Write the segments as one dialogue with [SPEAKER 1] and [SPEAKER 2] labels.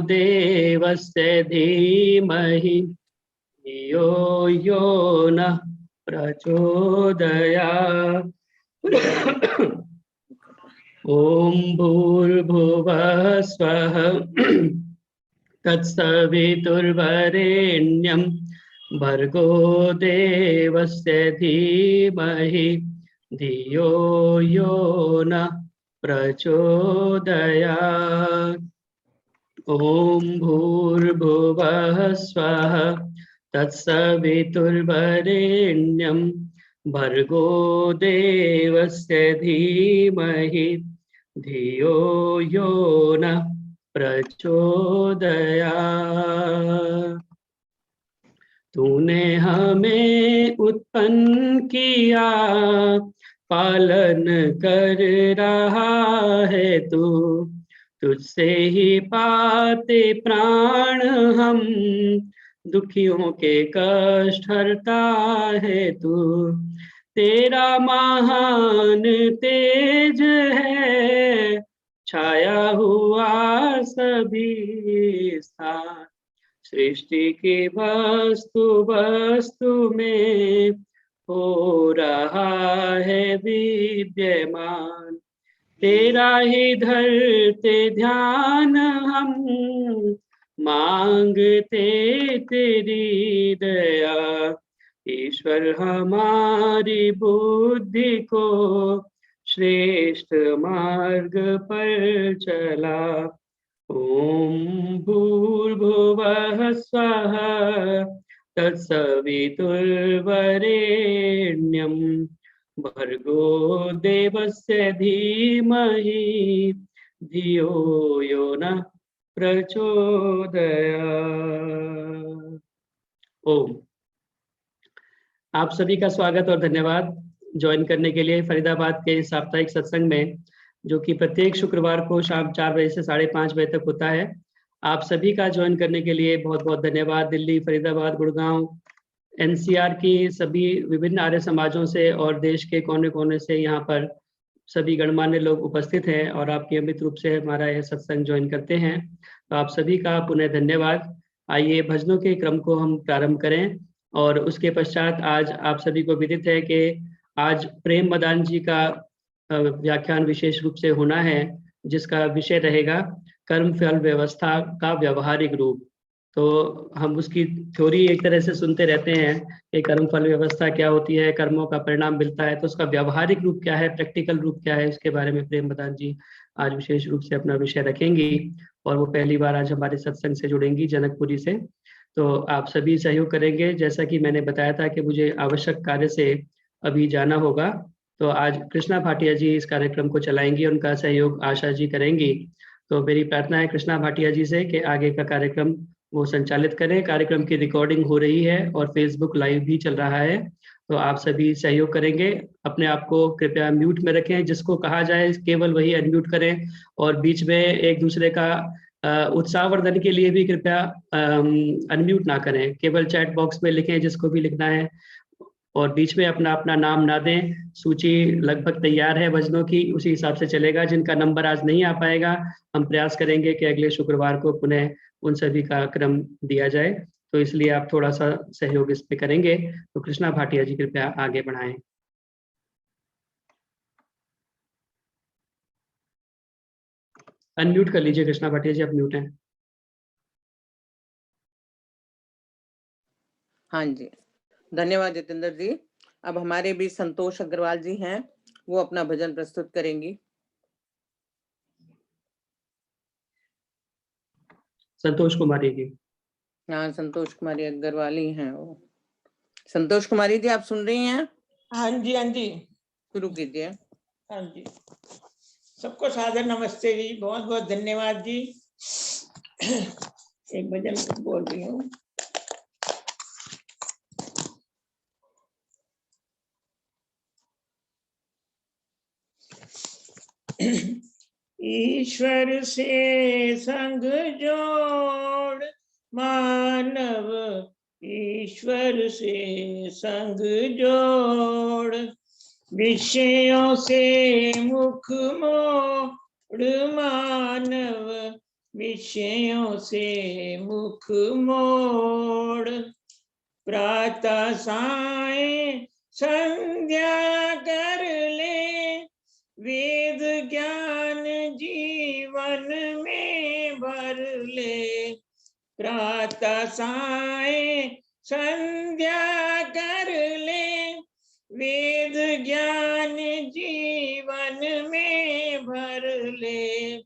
[SPEAKER 1] देवस्य धीमहि धियो यो नः प्रचोदयात्। ॐ भूर्भुवः स्वः तत्सवितुर्वरेण्यं भर्गो देवस्य धीमहि धियो यो नः प्रचोदयात्। ॐ भूर्भुवः स्वः तत्सवितुर्वरेण्यं भर्गो देवस्य धीमहि धियो यो नः प्रचोदयात्। तूने हमें उत्पन्न किया, पालन कर रहा है तू, तुझसे ही पाते प्राण हम, दुखियों के कष्ट हरता है तू। तेरा महान तेज है छाया हुआ सभी स्थान, सृष्टि की वस्तु वस्तु में हो रहा है विद्यमान। तेरा ही धरते ध्यान हम, मांगते तेरी दया। ईश्वर हमारी बुद्धि को श्रेष्ठ मार्ग पर चला। ॐ भूर्भुवः स्वः तत्सवितुर्वरेण्यं भर्गो देवस्य धीमहि धियो यो नः प्रचोदयात्। ओम। आप सभी का स्वागत और धन्यवाद ज्वाइन करने के लिए फरीदाबाद के साप्ताहिक सत्संग में, जो कि प्रत्येक शुक्रवार को शाम 4 बजे से 5:30 बजे तक होता है। आप सभी का ज्वाइन करने के लिए बहुत बहुत धन्यवाद। दिल्ली, फरीदाबाद, गुड़गांव, एनसीआर की सभी विभिन्न आर्य समाजों से और देश के कोने कोने से यहाँ पर सभी गणमान्य लोग उपस्थित हैं और आप नियमित रूप से हमारा यह सत्संग ज्वाइन करते हैं, तो आप सभी का पुनः धन्यवाद। आइए भजनों के क्रम को हम प्रारंभ करें। और उसके पश्चात आज आप सभी को विदित है कि आज प्रेम मदान जी का व्याख्यान विशेष रूप से होना है, जिसका विषय रहेगा कर्म फल व्यवस्था का व्यवहारिक रूप। तो हम उसकी थ्योरी एक तरह से सुनते रहते हैं कि कर्म फल व्यवस्था क्या होती है, कर्मों का परिणाम मिलता है, तो उसका व्यवहारिक रूप क्या है, प्रैक्टिकल रूप क्या है, इसके बारे में प्रेम मदान जी आज विशेष रूप से अपना विषय रखेंगी। और वो पहली बार आज हमारे सत्संग से जुड़ेंगी जनकपुरी से। तो आप सभी सहयोग करेंगे। जैसा कि मैंने बताया था कि मुझे आवश्यक कार्य से अभी जाना होगा, तो आज कृष्णा भाटिया जी इस कार्यक्रम को चलाएंगी, उनका सहयोग आशा जी करेंगी। तो मेरी प्रार्थना है कृष्णा भाटिया जी से कि आगे का कार्यक्रम वो संचालित करें। कार्यक्रम की रिकॉर्डिंग हो रही है और फेसबुक लाइव भी चल रहा है, तो आप सभी सहयोग करेंगे। अपने आप को कृपया म्यूट में रखें, जिसको कहा जाए केवल वही अनम्यूट करें। और बीच में एक दूसरे का उत्साहवर्धन के लिए भी कृपया अनम्यूट ना करें, केवल चैट बॉक्स में लिखें जिसको भी लिखना है, और बीच में अपना अपना नाम ना दें। सूची लगभग तैयार है भजनों की, उसी हिसाब से चलेगा। जिनका नंबर आज नहीं आ पाएगा, हम प्रयास करेंगे कि अगले शुक्रवार को पुनः उन सभी का क्रम दिया जाए। तो इसलिए आप थोड़ा सा सहयोग इस पे करेंगे। तो कृष्णा भाटिया जी कृपया आगे बढ़ाएं। अनम्यूट कर लीजिए कृष्णा भाटिया जी, आप म्यूट हैं।
[SPEAKER 2] हाँ जी, धन्यवाद जितेंद्र जी। अब हमारे बीच संतोष अग्रवाल जी हैं, वो अपना भजन प्रस्तुत करेंगी।
[SPEAKER 1] संतोष कुमारी जी।
[SPEAKER 2] हाँ, संतोष कुमारी अग्रवाल ही हैं वो। संतोष कुमारी जी, आप सुन रही हैं?
[SPEAKER 3] हाँ जी, हाँ जी,
[SPEAKER 2] शुरू कीजिए।
[SPEAKER 3] हाँ जी। सबको सादर नमस्ते जी, बहुत बहुत धन्यवाद जी। एक भजन बोल रही हूँ। ईश्वर से संग जोड़ मानव, ईश्वर से संग जोड़, विषयों से मुख मोड़ मानव, विषयों से मुख मोड़। प्रातः सायं संध्या कर ले, वेद ज्ञान जीवन में भर ले। प्रातः सायं संध्या कर ले, वेद ज्ञान जीवन में भर ले।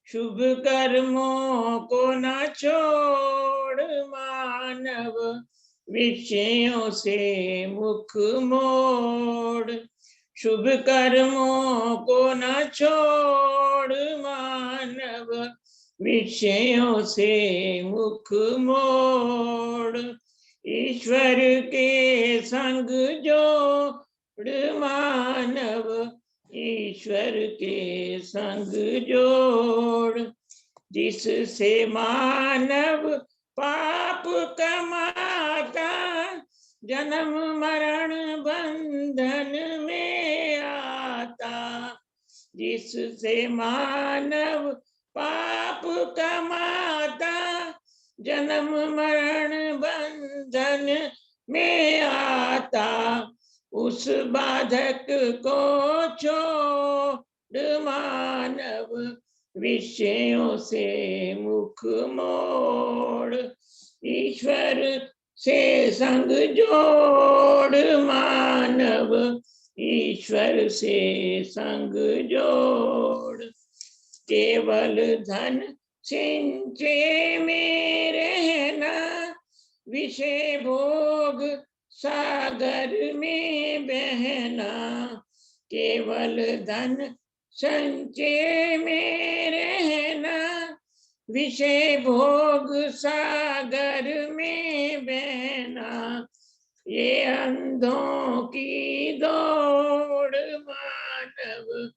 [SPEAKER 3] शुभ कर्मों को न छोड़ मानव, विषयों से मुख मोड़। शुभ कर्मों को न छोड़ मानव, विषयों से मुख मोड़। ईश्वर के संग जोड़ मानव, ईश्वर के संग जोड़। जिससे मानव पाप कमाता, जन्म मरण बंधन में आता। जिससे मानव पाप कमाता, जन्म मरण बंधन में आता। उस बाधक को छोड़ मानव, विषयों से मुख मोड़। ईश्वर से संग जोड़ मानव, ईश्वर से संग जोड़। केवल धन सिंचे में रहना, विषय भोग सागर में बहना। केवल धन संचय में रहना, विषय भोग सागर में बहना। ये अंधों की दौड़ मानव,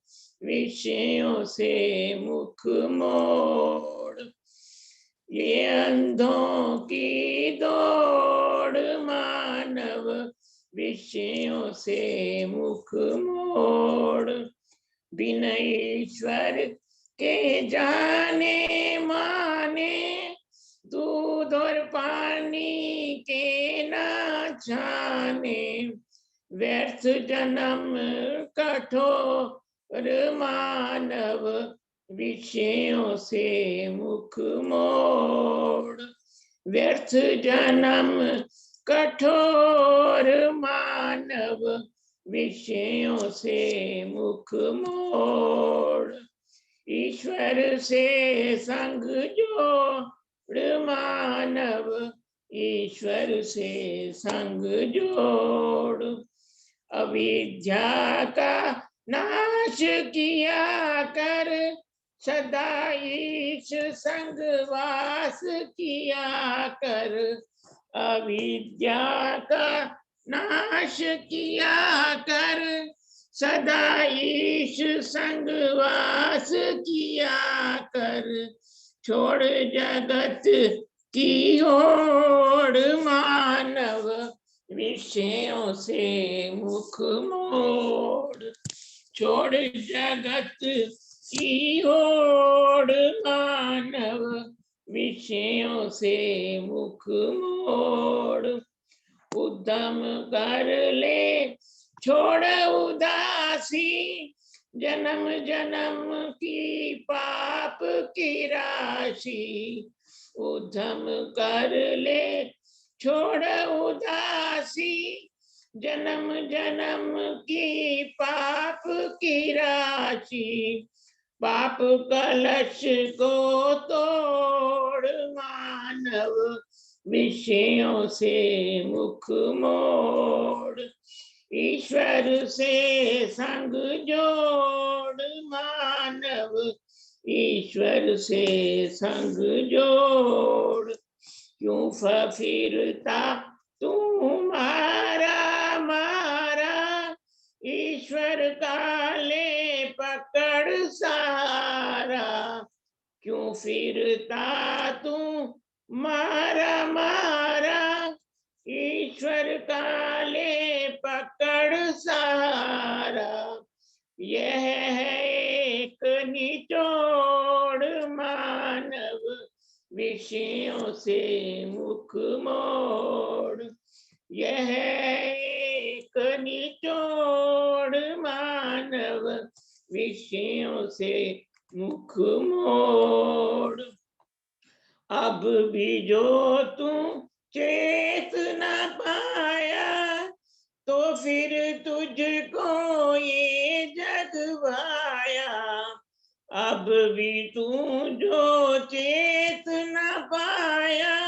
[SPEAKER 3] विषयों से मुख मोड़। ये अंधों की दौड़ मानव, विषयों से मुख मोड़। बिन ईश्वर के जाने माने, दूध और पानी के न छाने। व्यर्थ जन्म कठोर मानव, विषयों से मुख मोड़। व्यर्थ जन्म कठोर मानव, विषयों से मुख मोड़। ईश्वर से संग जोड़ मानव, ईश्वर से संग जोड़। अविद्या का नाश किया कर, सदा ईश संग वास किया कर। अविद्या का नाश किया कर, सदा ईश संग वास किया कर। छोड़ जगत की होड़ मानव, विषयों से मुख मोड़। छोड़ जगत की होड़ मानव, विषयों से मुख मोड़। उद्यम कर ले छोड़ उदासी, जन्म जन्म की पाप की राशि। उद्यम कर ले छोड़ उदासी, जन्म जन्म की पाप की राशि। पाप कलश को तोड़ मानव, विषयों से मुख मोड़। ईश्वर से संग जोड़ मानव, ईश्वर से संग जोड़। क्यों फिरता तुम्हारा मारा, ईश्वर का ले पकड़ सारा। क्यों फिरता तू मारा मारा, ईश्वर का ले पकड़ सारा। यह है एक निचोड़ मानव, विषयों से मुख मोड़। यह एक निचोड़ मानव विषयों से मुख मोड़। अब भी जो तू चेत न पाया तो फिर तुझको ये जग भाया। अब भी तू जो चेत न पाया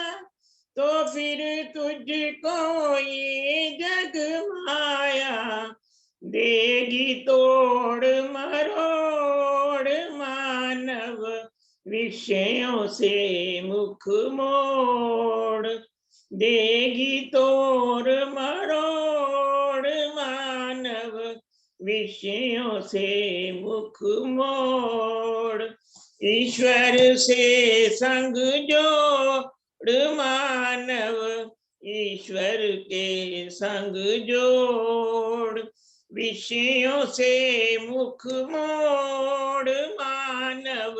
[SPEAKER 3] तो फिर तुझको ये जग माया। देगी तोड़ मरोड़ मानव विषयों से मुख मोड़। देगी तोड़ मरोड़ मानव विषयों से मुख मोड़। ईश्वर से संग जोड़ मानव ईश्वर के संग जोड़। विषयों से मुख मोड़ मानव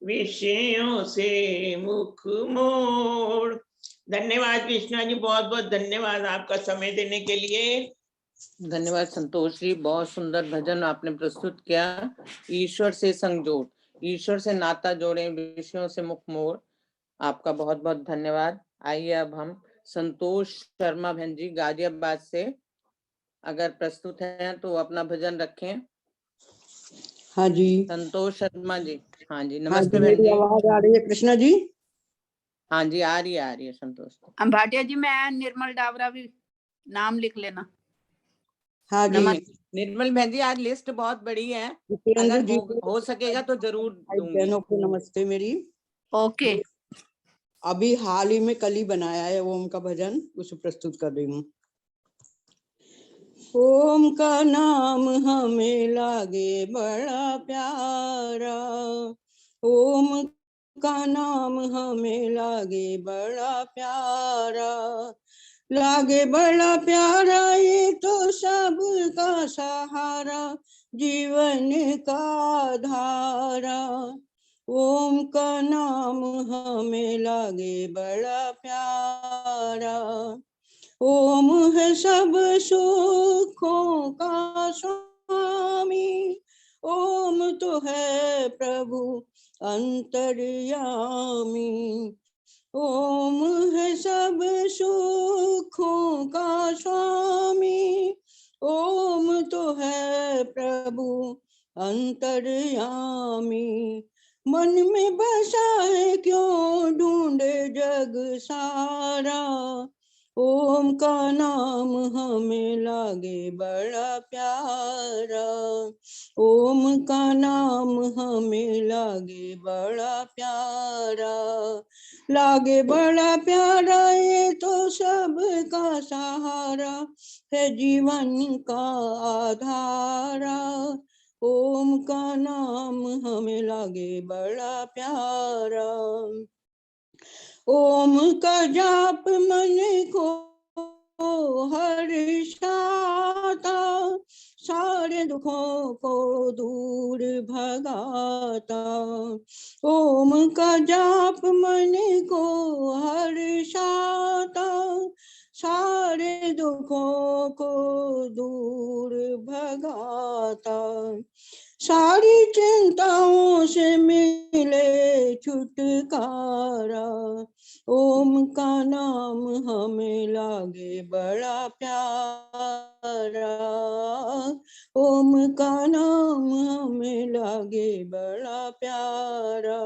[SPEAKER 3] विषयों से मुख मोड़। धन्यवाद कृष्णा जी, बहुत बहुत धन्यवाद आपका समय देने के लिए।
[SPEAKER 2] धन्यवाद संतोष जी, बहुत सुंदर भजन आपने प्रस्तुत किया। ईश्वर से संजोड़, ईश्वर से नाता जोड़े, विषयों से मुख मोड़। आपका बहुत बहुत धन्यवाद। आइए अब हम संतोष शर्मा बहन जी गाजियाबाद से अगर प्रस्तुत हैं तो अपना भजन रखें।
[SPEAKER 4] हाँ जी,
[SPEAKER 2] संतोष शर्मा जी। हाँ जी,
[SPEAKER 4] हाँ
[SPEAKER 2] नमस्ते
[SPEAKER 4] जी,
[SPEAKER 2] बहन
[SPEAKER 4] मेरी
[SPEAKER 2] जी।
[SPEAKER 4] आवाज आ रही है कृष्णा जी?
[SPEAKER 2] हाँ जी, आ रही है संतोष।
[SPEAKER 5] भाटिया जी, मैं निर्मल डावरा भी नाम लिख लेना।
[SPEAKER 4] हाँ जी,
[SPEAKER 2] निर्मल बहन जी, आज लिस्ट बहुत बड़ी है,
[SPEAKER 4] जितेंद्र
[SPEAKER 2] अगर
[SPEAKER 4] जी
[SPEAKER 2] हो सकेगा तो जरूर दूंगी।
[SPEAKER 4] बहनों को नमस्ते मेरी।
[SPEAKER 5] ओके।
[SPEAKER 4] अभी हाल ही में कल ही बनाया है ओम का भजन, उसे प्रस्तुत कर रही हूँ। ओम का नाम हमें लागे बड़ा प्यारा, ओम का नाम हमें लागे बड़ा प्यारा, लागे बड़ा प्यारा ये तो सबका सहारा, जीवन का धारा। ओम का नाम हमें लागे बड़ा प्यारा, ओम है सब सुखों का स्वामी, ओम तो है प्रभु अंतर्यामी, ओम है सब सुखों का स्वामी, ओम तो है प्रभु अंतर्यामी। मन में बसा है क्यों ढूंढे जग सारा, ओम का नाम हमें लागे बड़ा प्यारा, ओम का नाम हमें लागे बड़ा प्यारा, लागे बड़ा प्यारा ये तो सबका सहारा है, जीवन का आधारा। ओम का नाम हमें लागे बड़ा प्यारा, ओम का जाप मन को हर्षाता, सारे दुखों को दूर भगाता। ओम का जाप मन को हर्षाता, सारे दुखों को दूर भगाता, सारी चिंताओं से मिले छुटकारा। ओम का नाम हमें लागे बड़ा प्यारा, ओम का नाम हमें लागे बड़ा प्यारा।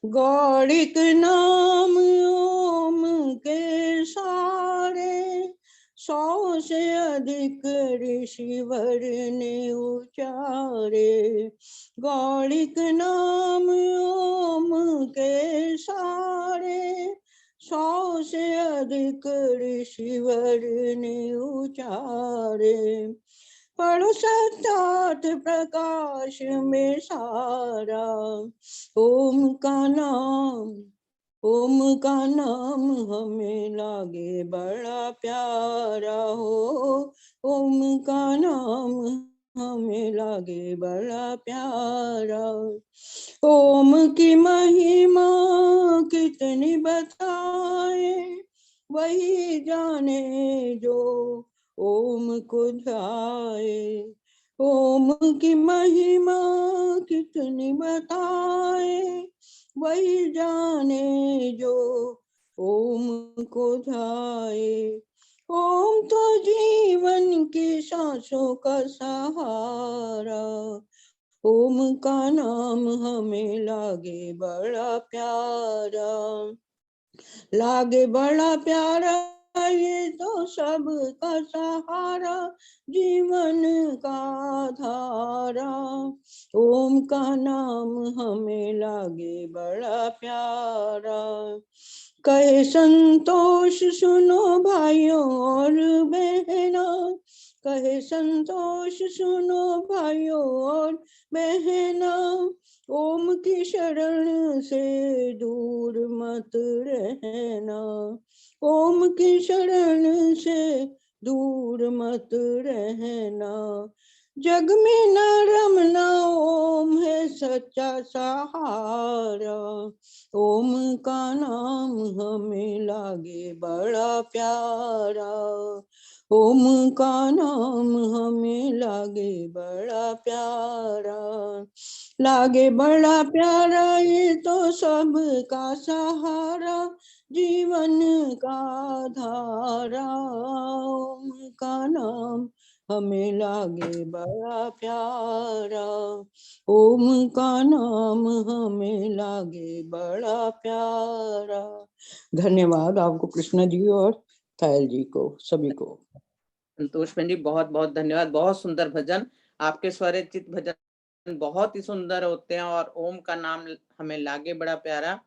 [SPEAKER 4] गौड़िक नाम ओम के सारे, 100 से अधिक ऋषिवर ने उचारे। गौड़िक नाम ओम के सारे, 100 से अधिक ऋषिवर ने उचारे। पढ़ो सत्यार्थ प्रकाश में सारा, ओम का नाम, ओम का नाम हमें लागे बड़ा प्यारा हो, ओम का नाम हमें लागे बड़ा प्यारा। ओम की महिमा कितनी बताए, वही जाने जो ओम को ध्याए। ओम की महिमा कितनी बताए, वही जाने जो ओम को ध्याए। ओम तो जीवन की सांसों का सहारा, ओम का नाम हमें लागे बड़ा प्यारा। लागे बड़ा प्यारा ये तो सबका सहारा, जीवन का धारा। ओम का नाम हमें लागे बड़ा प्यारा। कहे संतोष सुनो भाइयों और बहना, कहे संतोष सुनो भाइयों और बहना। ओम की शरण से दूर मत रहना, ओम की शरण से दूर मत रहना। जग में न रमना, ओम है सच्चा सहारा। ओम का नाम हमें लागे बड़ा प्यारा, ओम का नाम हमें लागे बड़ा प्यारा। लागे बड़ा प्यारा ये तो सबका सहारा, जीवन का धारा। ओम का नाम हमें लागे बड़ा प्यारा, ओम का नाम हमें लागे बड़ा प्यारा। धन्यवाद आपको कृष्णा जी और थायल जी को, सभी को।
[SPEAKER 2] संतोष बहन जी बहुत बहुत धन्यवाद। बहुत सुंदर भजन, आपके स्वरचित भजन बहुत ही सुंदर होते हैं और ओम का नाम हमें लागे बड़ा प्यारा।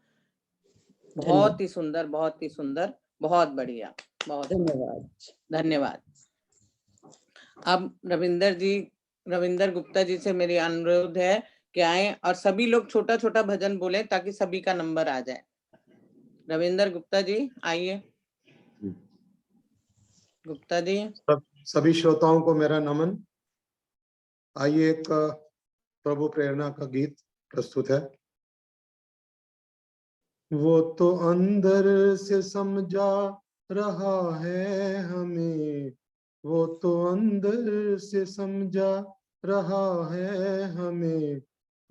[SPEAKER 2] बहुत ही सुंदर, बहुत ही सुंदर, बहुत बढ़िया, बहुत
[SPEAKER 4] धन्यवाद।
[SPEAKER 2] धन्यवाद। अब रविंदर गुप्ता जी से मेरी अनुरोध है कि आए और सभी लोग छोटा छोटा भजन बोले ताकि सभी का नंबर आ जाए। रविंदर गुप्ता जी आइए। गुप्ता जी।
[SPEAKER 6] सभी श्रोताओं को मेरा नमन। आइए एक प्रभु प्रेरणा का गीत प्रस्तुत है। वो तो अंदर से समझा रहा है हमें, वो तो अंदर से समझा रहा है हमें।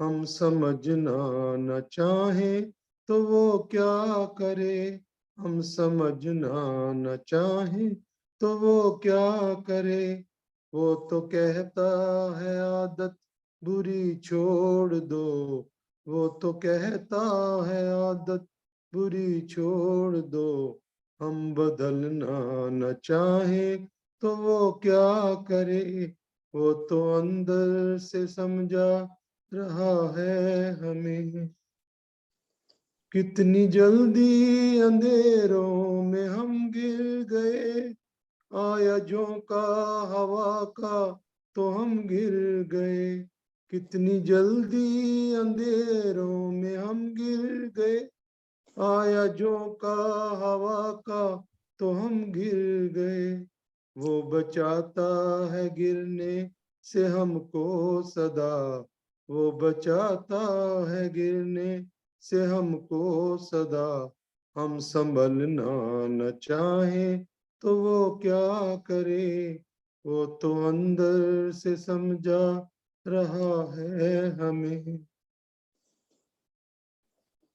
[SPEAKER 6] हम समझना न चाहें तो वो क्या करे, हम समझना न चाहें तो वो क्या करे। वो तो कहता है आदत बुरी छोड़ दो, वो तो कहता है आदत बुरी छोड़ दो। हम बदलना न चाहें तो वो क्या करे, वो तो अंदर से समझा रहा है हमें। कितनी जल्दी अंधेरों में हम गिर गए, आया झोंका हवा का तो हम गिर गए। कितनी जल्दी अंधेरों में हम गिर गए, आया झोंका हवा का तो हम गिर गए। वो बचाता है गिरने से हमको सदा, वो बचाता है गिरने से हमको सदा। हम संभलना न चाहें तो वो क्या करे, वो तो अंदर से समझा रहा है हमें।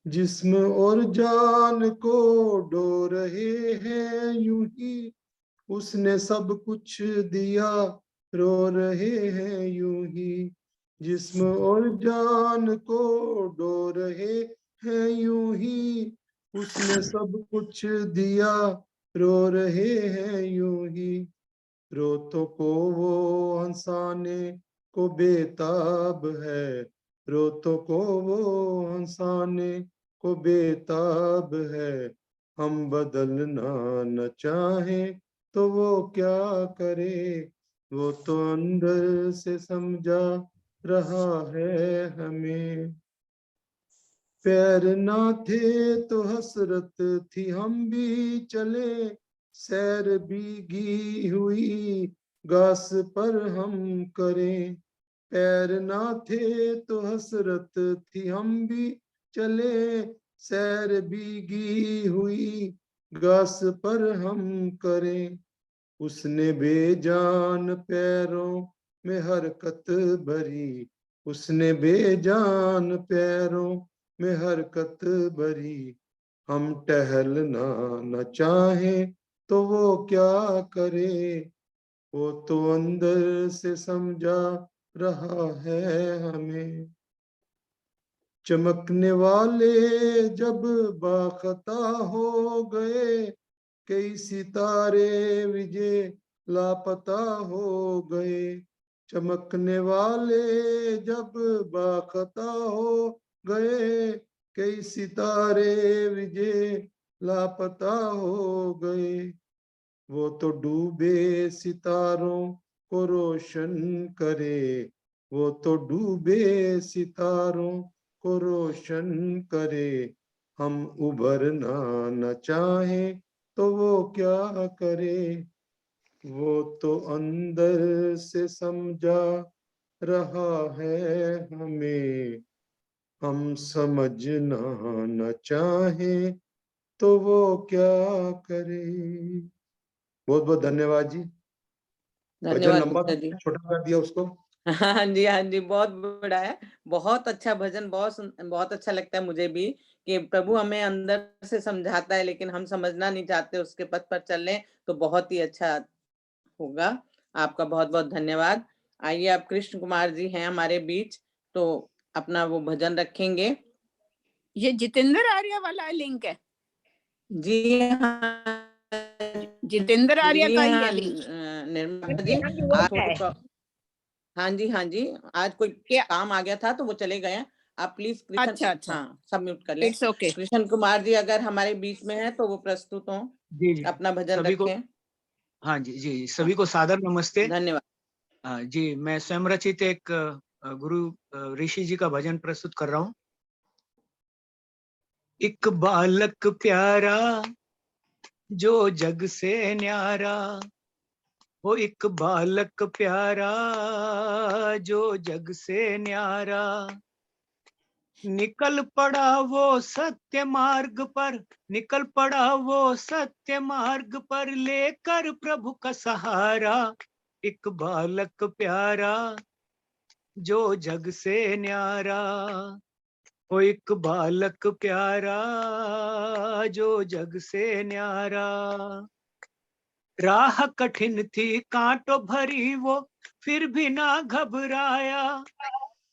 [SPEAKER 6] जिस्म और जान को डो रहे हैं यूं ही, उसने सब कुछ दिया रो रहे हैं यूं ही। जिस्म और जान को डो रहे हैं यूं ही, उसने सब कुछ दिया रो रहे हैं यूं ही। रोतों को वो हंसाने को बेताब है, रोतों को वो हंसाने को बेताब है। हम बदलना न चाहें तो वो क्या करे, वो तो अंदर से समझा रहा है हमें। पैर ना थे तो हसरत थी हम भी चले, सैर भीगी हुई घास पर हम करें। पैर ना थे तो हसरत थी हम भी चले, सैर भीगी हुई घास पर हम करें। उसने बेजान पैरों में हरकत भरी, उसने बेजान पैरों में हरकत भरी। हम टहलना न चाहें तो वो क्या करे, वो तो अंदर से समझा रहा है हमें। चमकने वाले जब बाखता हो गए, कई सितारे विजय लापता हो गए। चमकने वाले जब बाखता हो गए, कई सितारे विजय लापता हो गए। वो तो डूबे सितारों को रोशन करे, वो तो डूबे सितारों को रोशन करे। हम उभरना न चाहें तो वो क्या करे, वो तो अंदर से समझा रहा है हमें। हम समझना न चाहें तो वो क्या करे। बहुत बहुत धन्यवाद जी। भजन
[SPEAKER 2] धन्यवाद
[SPEAKER 6] लंबा
[SPEAKER 2] गुप्ता जी।
[SPEAKER 6] छोटा कर दिया उसको।
[SPEAKER 2] हाँ जी, हाँ जी, बहुत बड़ा है। बहुत अच्छा भजन, बहुत अच्छा लगता है मुझे भी कि प्रभु हमें अंदर से समझाता है, लेकिन हम समझना नहीं चाहते, उसके पथ पर चल लें तो बहुत ही अच्छा होगा। आपका बहुत-बहुत धन्यवाद। आइए, अब कृष्ण कुमार जी हैं हमारे बीच, तो अपना वो भजन रखेंगे।
[SPEAKER 5] ये जितेंद्र आर्य वाला लिंक है।
[SPEAKER 2] जी हाँ,
[SPEAKER 5] जितेंद्र आर्य
[SPEAKER 2] जी
[SPEAKER 5] का ही
[SPEAKER 2] हाँ,
[SPEAKER 5] है लिंक।
[SPEAKER 2] निर्मला जी, आज थोड़ी हाँ जी, हाँ जी, आज कोई
[SPEAKER 5] क्या?
[SPEAKER 2] काम आ गया था तो वो चले गए हैं। आप प्लीज कृष्ण,
[SPEAKER 5] अच्छा अच्छा,
[SPEAKER 2] हाँ, सब म्यूट कर लें।
[SPEAKER 5] It's okay.
[SPEAKER 2] कृष्ण कुमार जी अगर हमारे बीच में है तो वो प्रस्तुत हों,
[SPEAKER 7] जी जी,
[SPEAKER 2] अपना भजन
[SPEAKER 7] सभी को,
[SPEAKER 2] रखें।
[SPEAKER 7] हाँ जी जी,
[SPEAKER 2] हाँ,
[SPEAKER 7] सभी को सादर नमस्ते।
[SPEAKER 2] धन्यवाद।
[SPEAKER 7] जी, मैं स्वयं रचित एक गुरु ऋषि जी का भजन प्रस्तुत कर रहा हूँ। एक बालक प्यारा जो जग से न्यारा, वो एक बालक प्यारा जो जग से न्यारा, निकल पड़ा वो सत्य मार्ग पर, निकल पड़ा वो सत्य मार्ग पर, लेकर प्रभु का सहारा। एक बालक प्यारा जो जग से न्यारा, वो एक बालक प्यारा जो जग से न्यारा। राह कठिन थी कांटों भरी वो, फिर भी ना घबराया।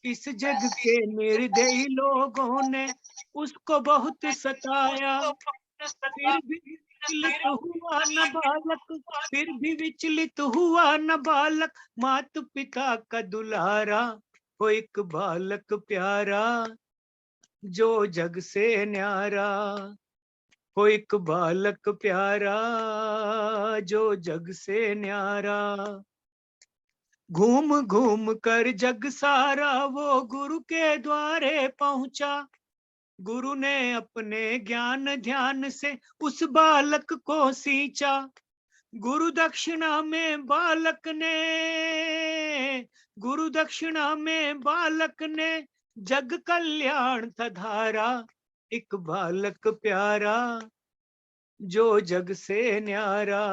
[SPEAKER 7] इस जग के निर्दयी लोगों ने उसको बहुत सताया। फिर भी विचलित हुआ न बालक, फिर भी विचलित हुआ न बालक, मात पिता का दुलारा। वो एक बालक प्यारा जो जग से न्यारा, वो एक बालक प्यारा जो जग से न्यारा। घूम घूम कर जग सारा वो गुरु के द्वारे पहुंचा। गुरु ने अपने ज्ञान ध्यान से उस बालक को सींचा। गुरु दक्षिणा में बालक ने, गुरु दक्षिणा में बालक ने जग कल्याण था धारा। एक बालक प्यारा जो जग से न्यारा,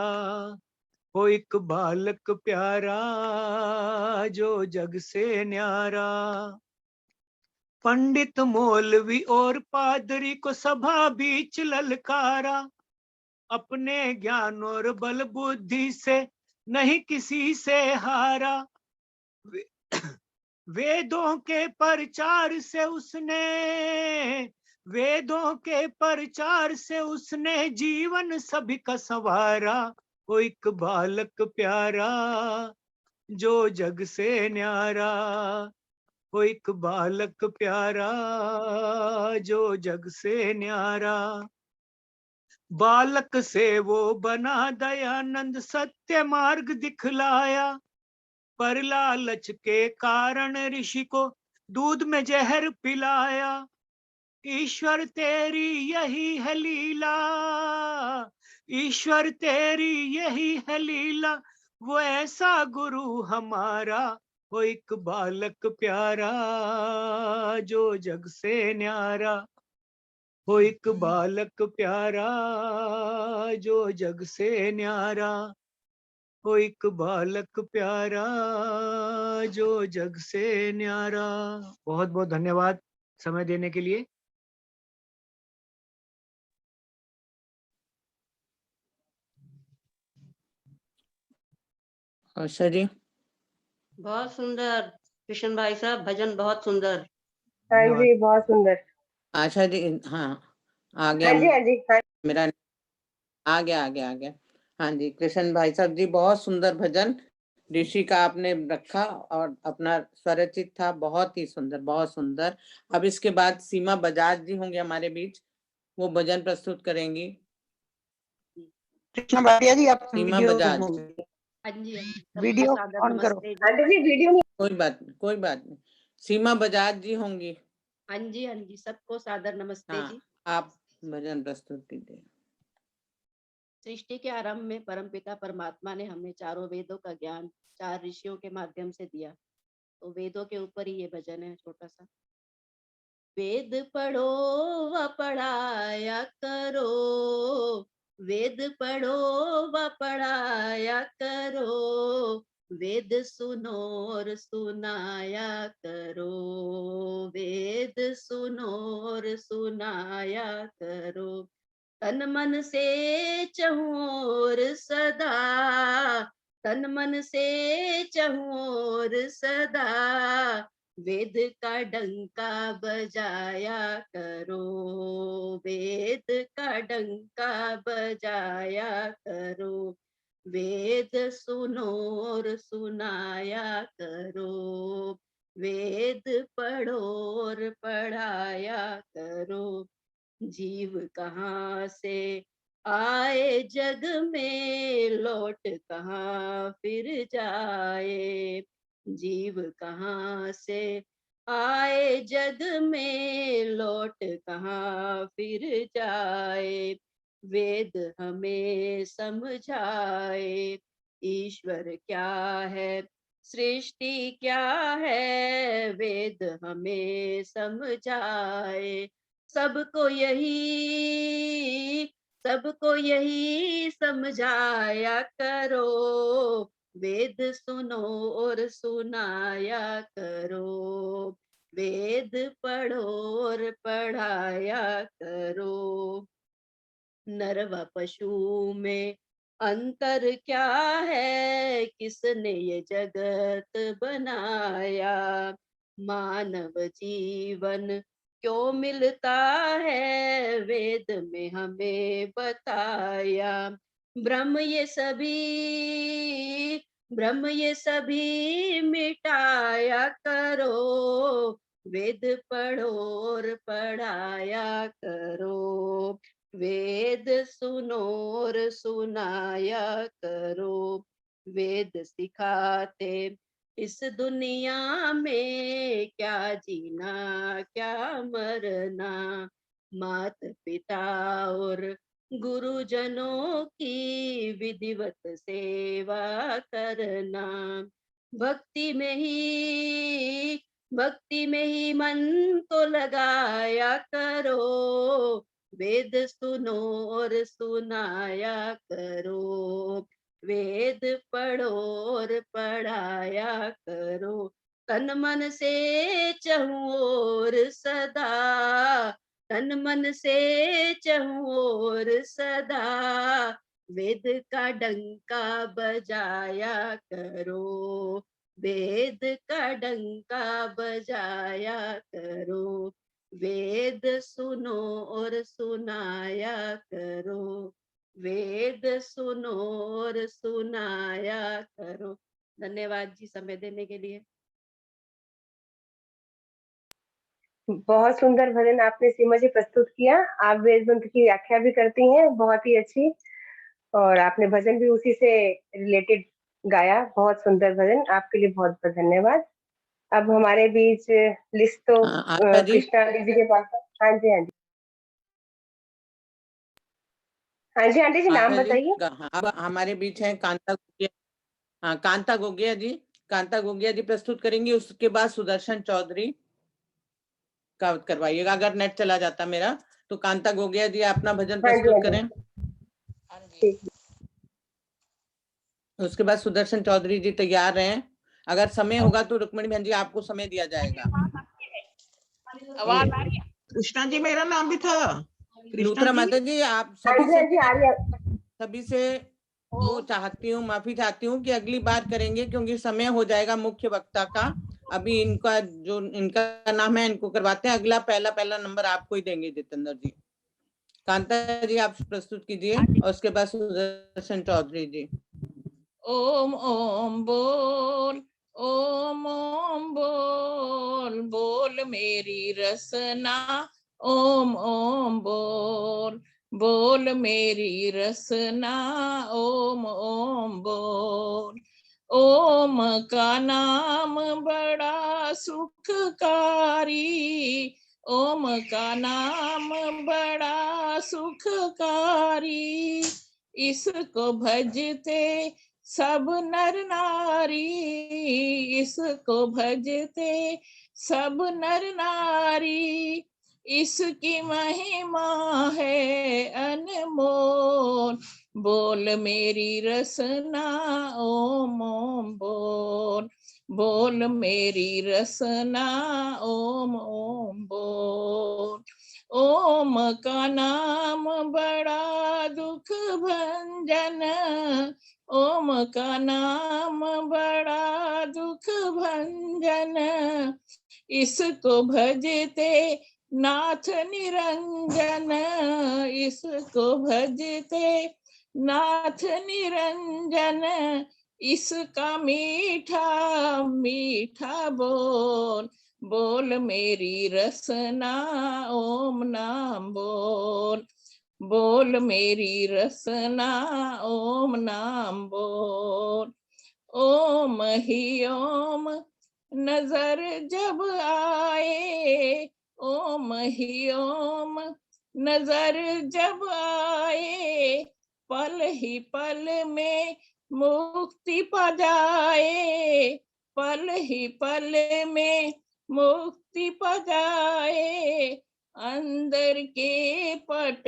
[SPEAKER 7] वो एक बालक प्यारा जो जग से न्यारा। पंडित मौलवी और पादरी को सभा बीच ललकारा। अपने ज्ञान और बल बुद्धि से नहीं किसी से हारा। वेदों के प्रचार से उसने, वेदों के प्रचार से उसने जीवन सभी का संवारा। वो एक बालक प्यारा जो जग से न्यारा, वो एक बालक प्यारा जो जग से न्यारा। बालक से वो बना दयानंद, सत्य मार्ग दिखलाया। पर लालच के कारण ऋषि को दूध में जहर पिलाया। ईश्वर तेरी यही है लीला, ईश्वर तेरी यही है लीला, वो ऐसा गुरु हमारा, वो एक बालक प्यारा जो जग से न्यारा, वो एक बालक प्यारा जो जग से न्यारा, वो एक बालक प्यारा जो जग से न्यारा। बहुत बहुत धन्यवाद समय देने के लिए।
[SPEAKER 2] आशा जी।
[SPEAKER 8] बहुत सुंदर कृष्ण भाई साहब, भजन बहुत सुंदर।
[SPEAKER 9] हाँ
[SPEAKER 7] धन्यवाद।
[SPEAKER 9] जी, बहुत सुंदर।
[SPEAKER 2] आशा जी, हाँ आ गया
[SPEAKER 9] हाँ जी, हाँ जी, हाँ।
[SPEAKER 2] मेरा, आ गया। हाँ जी, कृष्ण भाई साहब जी, बहुत सुंदर भजन ऋषि का आपने रखा और अपना स्वरचित था, बहुत ही सुंदर, बहुत सुंदर। अब इसके बाद सीमा बजाज जी होंगे हमारे बीच, वो भजन प्रस्तुत करेंगी।
[SPEAKER 10] कृष्ण भाटिया जी, आप
[SPEAKER 2] सीमा
[SPEAKER 10] वीडियो
[SPEAKER 2] बजाज।
[SPEAKER 10] होंगे।
[SPEAKER 8] हाँ जी, हाँ जी, सबको
[SPEAKER 10] वीडियो
[SPEAKER 8] सादर
[SPEAKER 10] ऑन करो।
[SPEAKER 8] नमस्ते जी।
[SPEAKER 9] आंटी जी वीडियो नहीं।
[SPEAKER 2] कोई बात नहीं। सीमा बजाज जी होंगी।
[SPEAKER 8] हाँ जी, हाँ जी, सबको सादर नमस्ते
[SPEAKER 2] हाँ,
[SPEAKER 8] जी।
[SPEAKER 2] आप भजन प्रस्तुत कीजिए।
[SPEAKER 8] सृष्टि के आरंभ में परमपिता परमात्मा ने हमें चारों वेदों का ज्ञान 4 ऋषियों के माध्यम से दिया। तो वेदों के ऊपर ही ये भजन है छोटा सा। वेद पढ़ो व पढ़ाया करो, वेद पढ़ो व पढ़ाया करो, वेद सुनो और सुनाया करो, वेद सुनो और सुनाया करो। तन मन से चहुर सदा, तन मन से चहुर सदा, वेद का डंका बजाया करो, वेद का डंका बजाया करो, वेद सुनो और सुनाया करो, वेद पढ़ो और पढ़ाया करो। जीव कहाँ से आए जग में, लौट कहाँ फिर जाए, जीव कहाँ से आए जग में, लौट कहाँ फिर जाए, वेद हमें समझाए, ईश्वर क्या है सृष्टि क्या है, वेद हमें समझाए। सबको यही समझाया करो, वेद सुनो और सुनाया करो, वेद पढ़ो और पढ़ाया करो। नर व पशु में अंतर क्या है, किसने ये जगत बनाया, मानव जीवन क्यों मिलता है, वेद में हमें बताया। ब्रह्म ये सभी मिटाया करो, वेद पढ़ो और पढ़ाया करो, वेद सुनो और सुनाया करो। वेद सिखाते इस दुनिया में, क्या जीना क्या मरना, मात पिता और गुरुजनों की विधिवत सेवा करना, भक्ति में ही मन को लगाया करो, वेद सुनो और सुनाया करो, वेद पढ़ो और पढ़ाया करो। तन मन से चहुर सदा, तन मन से चहुर सदा, वेद का डंका बजाया करो, वेद का डंका बजाया करो, वेद सुनो और सुनाया करो, वेद सुनो और सुनाया करो। धन्यवाद जी समय देने के लिए।
[SPEAKER 9] बहुत सुंदर भजन आपने सीमा जी प्रस्तुत किया। आप वेद मंत्र की व्याख्या भी करती हैं, बहुत ही अच्छी, और आपने भजन भी उसी से रिलेटेड गाया। बहुत सुंदर भजन, आपके लिए बहुत बहुत धन्यवाद। अब हमारे बीच लिस्ट तो
[SPEAKER 2] आशा जी।
[SPEAKER 9] कृष्णा आंटी जी के पास है। हाँ जी, हाँ जी, हाँ जी आंटी जी, नाम
[SPEAKER 2] आशा जी,
[SPEAKER 9] बताइए।
[SPEAKER 2] अब हमारे बीच है कांता गुड़िया। हाँ, कांता गोगिया जी प्रस्तुत करेंगी। उसके बाद सुदर्शन चौधरी का करवाइएगा। अगर नेट चला जाता मेरा तो कांता गोगिया जी अपना भजन
[SPEAKER 9] हाँ जी,
[SPEAKER 2] प्रस्तुत
[SPEAKER 9] हाँ जी।
[SPEAKER 2] करें।
[SPEAKER 9] ठीक।
[SPEAKER 2] उसके बाद सुदर्शन चौधरी जी तैयार हैं। अगर समय होगा तो रुक्मणी बहन जी आपको समय दिया जाएगा।
[SPEAKER 5] आवाज आ रही है?
[SPEAKER 3] कृष्णा जी मेरा नाम भी था। कृष्णा
[SPEAKER 2] लूथरा
[SPEAKER 3] जी
[SPEAKER 2] माता जी आप
[SPEAKER 9] हाँ
[SPEAKER 2] सभी
[SPEAKER 9] जी,
[SPEAKER 2] से
[SPEAKER 9] हाँ जी, आ रही है।
[SPEAKER 2] सभी से वो चाहती हूँ, माफी चाहती हूँ कि अगली बार करेंगे क्योंकि समय हो जाएगा मुख्य वक्ता का। अभी इनका जो इनका नाम है इनको करवाते हैं। अगला पहला नंबर आपको ही देंगे जितेंद्र जी। कांता जी आप प्रस्तुत कीजिए और उसके बाद सुदर्शन चौधरी जी।
[SPEAKER 5] ओम ओम बोल, ओम ओम बोल, बोल मेरी रसना। ओम ओम बोल, बोल मेरी रसना। ओम ओम बोल। ओम का नाम बड़ा सुखकारी, ओम का नाम बड़ा सुखकारी। इसको भजते सब नर नारी, इसको भजते सब नर नारी। इसकी महिमा है अनमोल, बोल मेरी रसना। ओम ओम बोल, बोल मेरी रसना। ओम ओम बोल। ओम का नाम बड़ा दुख भंजन, ओम का नाम बड़ा दुख भंजन। इसको भजते नाथ निरंजन, इसको भजते नाथ निरंजन। इसका मीठा मीठा बोल, बोल मेरी रसना। ओम नाम बोल, बोल मेरी रसना। ओम नाम बोल। ओम ही ओम नजर जब आए, ओम ही ओम नजर जब आए। पल ही पल में मुक्ति पा जाए, पल ही पल में मुक्ति पा जाए। अंदर के पट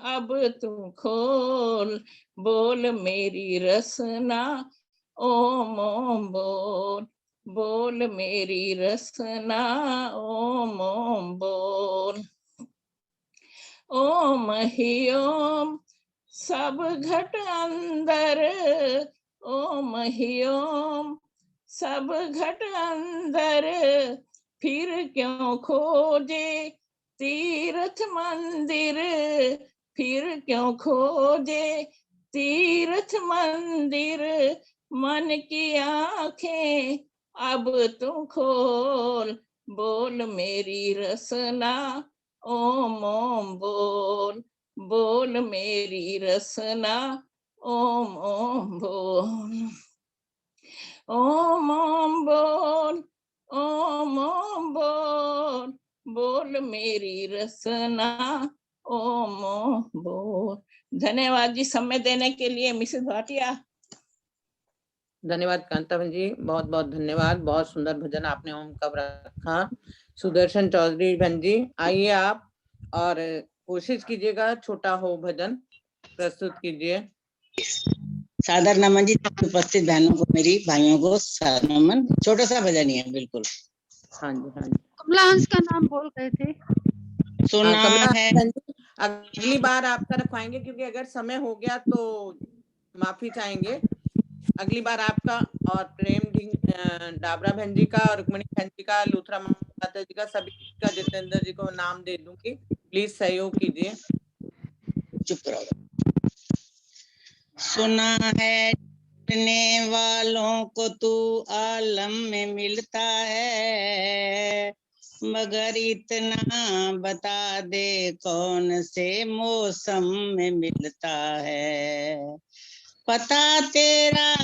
[SPEAKER 5] अब तू खोल, बोल मेरी रसना। ओम ओम बोल, बोल मेरी रसना। ओम ओम बोल। ओम ही ओम सब घट अंदर, ओम ही ओम सब घट अंदर। फिर क्यों खोजे तीर्थ मंदिर, फिर क्यों खोजे तीर्थ मंदिर। मन की आंखें अब तू खोल, बोल मेरी रसना। ओम ओम बोल, बोल मेरी रसना। ओम ओम बोल। ओम ओम बोल, ओम ओम बोल, बोल मेरी रसना। ओम ओम बोल। धन्यवाद जी समय देने के लिए मिसेस भाटिया।
[SPEAKER 2] धन्यवाद कांता बहन जी, बहुत बहुत धन्यवाद। बहुत सुंदर भजन आपने ओम का रखा। सुदर्शन चौधरी बहन जी आइए आप और कोशिश कीजिएगा छोटा हो भजन प्रस्तुत कीजिए।
[SPEAKER 10] सादर नमन जी उपस्थित बहनों को, मेरी भाइयों को सादर नमन। छोटा सा भजन ही है बिल्कुल।
[SPEAKER 2] हाँ जी हाँ जी।
[SPEAKER 11] कमला हंस का नाम बोल गए थे।
[SPEAKER 10] सुना
[SPEAKER 2] कमला
[SPEAKER 10] है
[SPEAKER 2] बहन जी, अगली बार आपका रखवाएंगे क्योंकि अगर समय हो गया तो माफी चाहेंगे। अगली बार आपका और प्रेम डाबरा बहन जी का और रुक्मणी बहन जी का, लूथरा माता जी का, सभी का, जितेंद्र जी को नाम दे दूंगी। प्लीज सहयोग कीजिए।
[SPEAKER 10] चुप रहो। सुना है ने वालों को तू आलम में मिलता है, मगर इतना बता दे कौन से मौसम में मिलता है। पता तेरा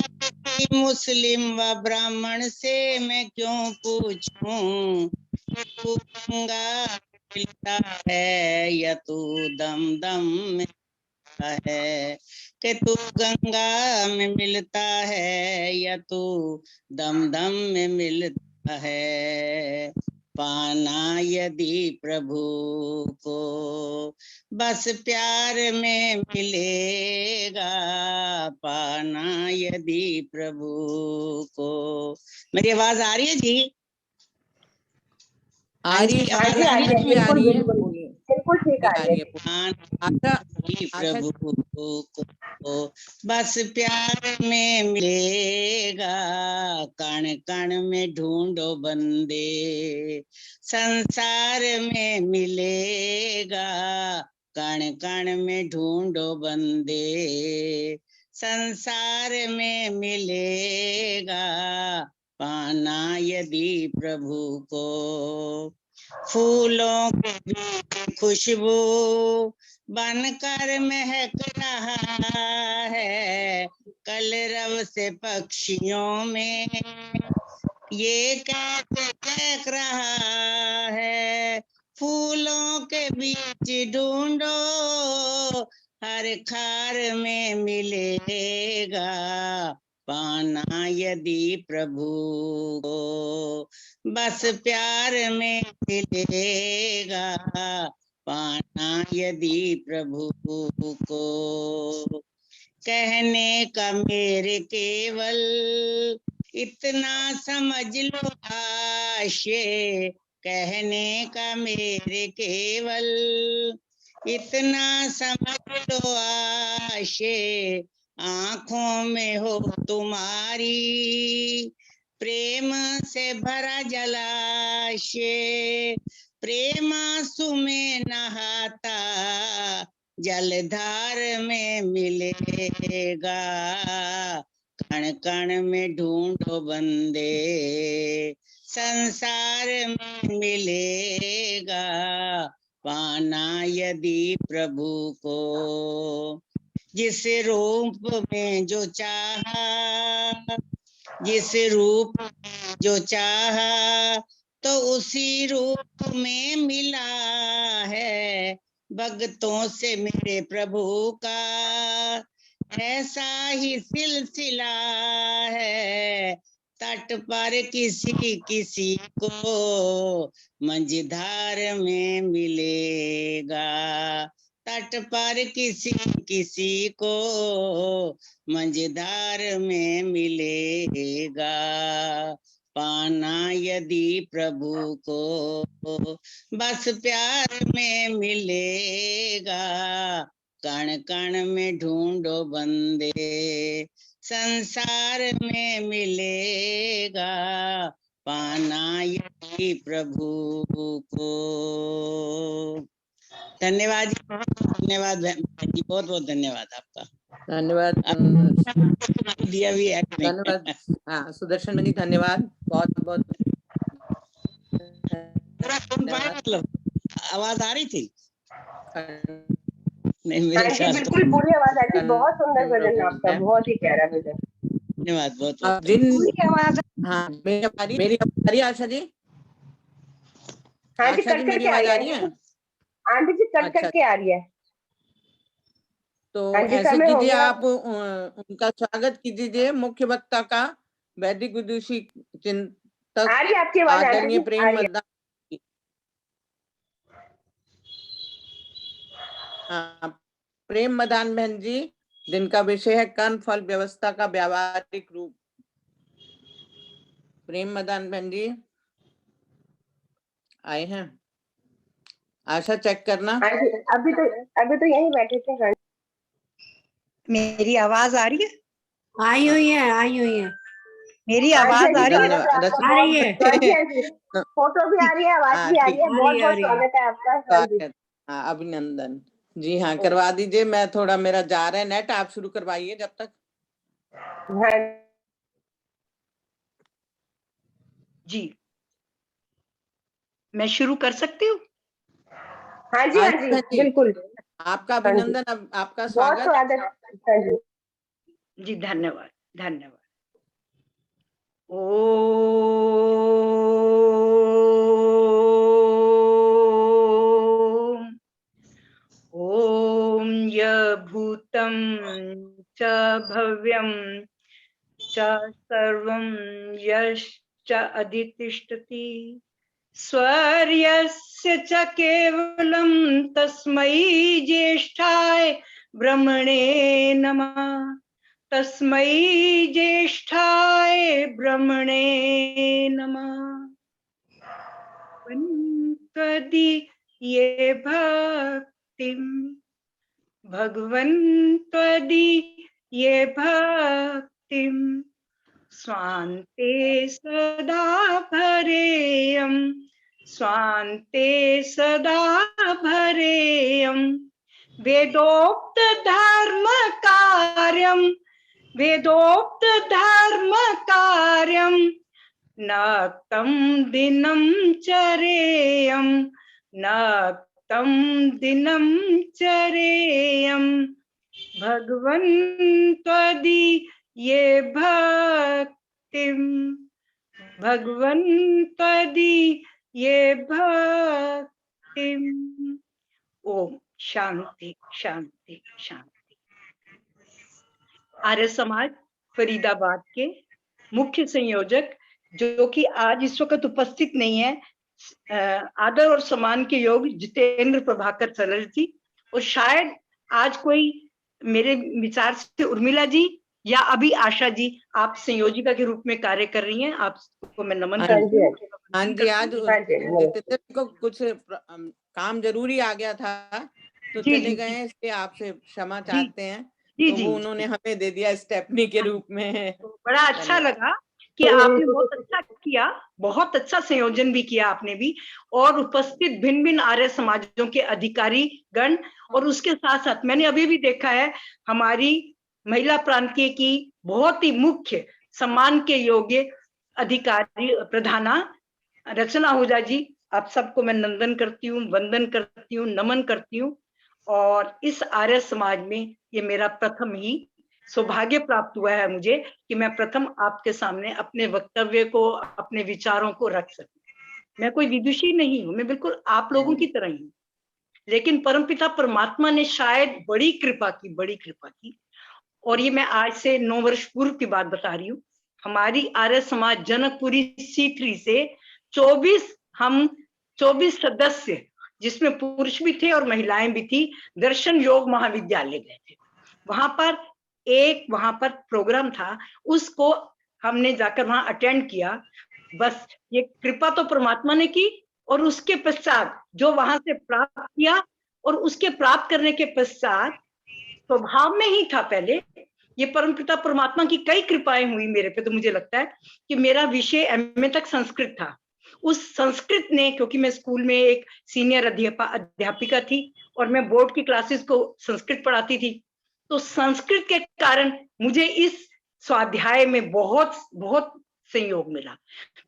[SPEAKER 10] मुस्लिम व ब्राह्मण से मैं क्यों पूछूं, तू गंगा मिलता है या तू दम दम में है कि तू गंगा में मिलता है या तू दम दम में मिलता है। पाना यदि प्रभु को बस प्यार में मिलेगा, पाना यदि प्रभु को। मेरी आवाज आ रही है जी?
[SPEAKER 2] आ रही है,
[SPEAKER 9] हाँ जी, हाँ जी,
[SPEAKER 2] भी आ
[SPEAKER 9] बिल्कुल
[SPEAKER 2] रही है,
[SPEAKER 9] बिल्कुल
[SPEAKER 2] बोलिए।
[SPEAKER 9] बिल्कुल ठीक आ रही है।
[SPEAKER 2] आशा
[SPEAKER 10] प्रभु को बस प्यार में मिलेगा, कण कण में ढूंढो बंदे, संसार में मिलेगा, कण कण में ढूंढो बंदे, संसार में मिलेगा, पाना यदि प्रभु को। फूलों के बीच खुशबू बनकर महक रहा है, कलरव से पक्षियों में ये कैसे चहक रहा है। फूलों के बीच ढूंढो, हर खार में मिलेगा, पाना यदि प्रभु को बस प्यार में मिलेगा, पाना यदि प्रभु को। कहने का मेरे केवल इतना समझ लो आशे, कहने का मेरे केवल इतना समझ लो आशे, आंखों में हो तुम्हारी प्रेम से भरा जलाशय, प्रेम आंसू में नहाता जलधार में मिलेगा, कण कण में ढूंढो बंदे, संसार में मिलेगा, पाना यदि प्रभु को। जिस रूप में जो चाहा, जिस रूप में जो चाहा, तो उसी रूप में मिला है, भक्तों से मेरे प्रभु का ऐसा ही सिलसिला है। तट पर किसी किसी को मंझधार में मिलेगा, तट पर किसी किसी को मंझधार में मिलेगा, पाना यदि प्रभु को बस प्यार में मिलेगा, कण कण में ढूंढो बंदे, संसार में मिलेगा, पाना यदि प्रभु को। धन्यवाद जी, धन्यवाद बहन जी, बहुत बहुत धन्यवाद आपका।
[SPEAKER 2] धन्यवाद
[SPEAKER 10] दिया भी है
[SPEAKER 2] धन्यवाद। हाँ सुदर्शन जी धन्यवाद, बहुत बहुत
[SPEAKER 10] सुन पाए, मतलब आवाज आ रही थी? नहीं
[SPEAKER 9] हाँ
[SPEAKER 10] मेरे
[SPEAKER 9] जी,
[SPEAKER 10] ख्याल
[SPEAKER 9] बिल्कुल पूरी आवाज आ रही है। बहुत सुंदर भजन आपका,
[SPEAKER 2] है।
[SPEAKER 9] बहुत ही प्यारा भजन।
[SPEAKER 10] धन्यवाद, बहुत
[SPEAKER 2] अब जिन हाँ मेरी आ रही है आशा जी?
[SPEAKER 9] हाँ जी,
[SPEAKER 2] आशा
[SPEAKER 9] कट
[SPEAKER 2] जी मेरी
[SPEAKER 9] करके
[SPEAKER 2] आवाज आ रही है?
[SPEAKER 9] आंटी जी कट
[SPEAKER 2] अच्छा।
[SPEAKER 9] करके आ रही है।
[SPEAKER 2] तो
[SPEAKER 9] हाँ जी,
[SPEAKER 2] ऐसे
[SPEAKER 9] समय हो
[SPEAKER 2] कीजिए,
[SPEAKER 9] गया।
[SPEAKER 2] आप उनका स्वागत कीजिए, मुख्य वक्ता का, वैदिक विदुषी चिंतक
[SPEAKER 9] आ रही है आपकी आवाज आंटी
[SPEAKER 2] आदरणीय
[SPEAKER 9] जी, आ
[SPEAKER 2] प्रेम
[SPEAKER 9] रही है।
[SPEAKER 2] मदान। हाँ, प्रेम मदान बहन जी, जिनका विषय है कर्म फल व्यवस्था का व्यावहारिक रूप। प्रेम मदान बहन जी आए हैं? आशा चेक करना।
[SPEAKER 9] हाँ जी, अभी तो यहीं बैठे थे। हाँ,
[SPEAKER 12] मेरी आवाज आ रही है?
[SPEAKER 8] आई हुई है
[SPEAKER 12] मेरी
[SPEAKER 9] हाँ जी,
[SPEAKER 12] आवाज आ रही है?
[SPEAKER 8] आ रही है।
[SPEAKER 9] हाँ जी, हाँ जी, फोटो भी आ रही है, आवाज भी आ रही है। बहुत बहुत स्वागत है आपका। हाँ जी,
[SPEAKER 2] हाँ अभिनंदन जी। हाँ करवा दीजिए, मैं थोड़ा, मेरा जा रहा है नेट, आप शुरू करवाइए जब तक।
[SPEAKER 9] हाँ
[SPEAKER 12] जी, मैं शुरू कर सकती हूँ?
[SPEAKER 9] हाँ जी, हाँ जी, बिल्कुल।
[SPEAKER 2] आपका अभिनंदन, आपका
[SPEAKER 9] बहुत
[SPEAKER 2] स्वागत।
[SPEAKER 9] स्वागत। हाँ जी
[SPEAKER 12] जी, धन्यवाद धन्यवाद। ओम भूतं च भव्यं च सर्वं यश्च अधितिष्ठति स्वर्यस्य च केवलं तस्मै ज्येष्ठाय ब्रह्मणे नमः तस्मै ज्येष्ठाय ब्रह्मणे नमः त्वदीये भक्तिं भगवन् त्वदीये भक्तिं स्वान्ते सदा भरेयं स्वान्ते सदा भरेयं वेदोक्त धर्म कार्यं वेदोक्त धर्म कार्यं नक्तं दिनं चरेयं नक्तं दिनं चरेयं भगवन् त्वदीये भक्तिं भगवन् त्वदीये भक्तिं। ओम शांति शांति शांति। आर्य समाज फरीदाबाद के मुख्य संयोजक जो कि आज इस वक्त उपस्थित नहीं है, आदर और सम्मान के योग जितेंद्र प्रभाकर सरल जी, और शायद आज कोई मेरे विचार से उर्मिला जी या अभी आशा जी, आप संयोजिका के रूप में कार्य कर रही हैं, आपको मैं नमन करती हूँ।
[SPEAKER 2] हाँ जी, आज जितेंद्र को कुछ काम जरूरी आ गया था तो चले गए हैं, इसलिए आपसे क्षमा चाहते हैं। तो वो उन्होंने हमें दे दिया स्टेपनी के रूप में।
[SPEAKER 12] बड़ा अच्छा लगा कि आपने बहुत अच्छा किया, बहुत अच्छा संयोजन भी किया आपने भी, और उपस्थित भिन्न भिन्न आर्य समाजों के अधिकारी गण, और उसके साथ साथ मैंने अभी भी देखा है हमारी महिला प्रांतीय की बहुत ही मुख्य सम्मान के योग्य अधिकारी प्रधाना रचना आहूजा जी, आप सबको मैं नंदन करती हूँ, वंदन करती हूँ, नमन करती हूँ। और इस आर्य समाज में ये मेरा प्रथम ही सौभाग्य प्राप्त हुआ है मुझे कि मैं प्रथम आपके सामने अपने वक्तव्य को, अपने विचारों को रख सकूं। मैं कोई विदुषी नहीं हूं, मैं बिल्कुल आप लोगों की तरह ही हूं, लेकिन परमपिता परमात्मा ने शायद बड़ी कृपा की। और ये मैं आज से 9 वर्ष पूर्व की बात बता रही हूँ। हमारी आर्य समाज जनकपुरी C3 से 24 सदस्य, जिसमें पुरुष भी थे और महिलाएं भी थी, दर्शन योग महाविद्यालय गए थे। वहां पर प्रोग्राम था, उसको हमने जाकर वहां अटेंड किया। बस ये कृपा तो परमात्मा ने की, और उसके पश्चात जो वहां से प्राप्त किया, और उसके प्राप्त करने के पश्चात स्वभाव में ही था पहले, ये परमपिता परमात्मा की कई कृपाएं हुई मेरे पे। तो मुझे लगता है कि मेरा विषय MA तक संस्कृत था। उस संस्कृत ने, क्योंकि मैं स्कूल में एक सीनियर अध्यापिका थी और मैं बोर्ड की क्लासेस को संस्कृत पढ़ाती थी, तो संस्कृत के कारण मुझे इस स्वाध्याय में बहुत बहुत संयोग मिला।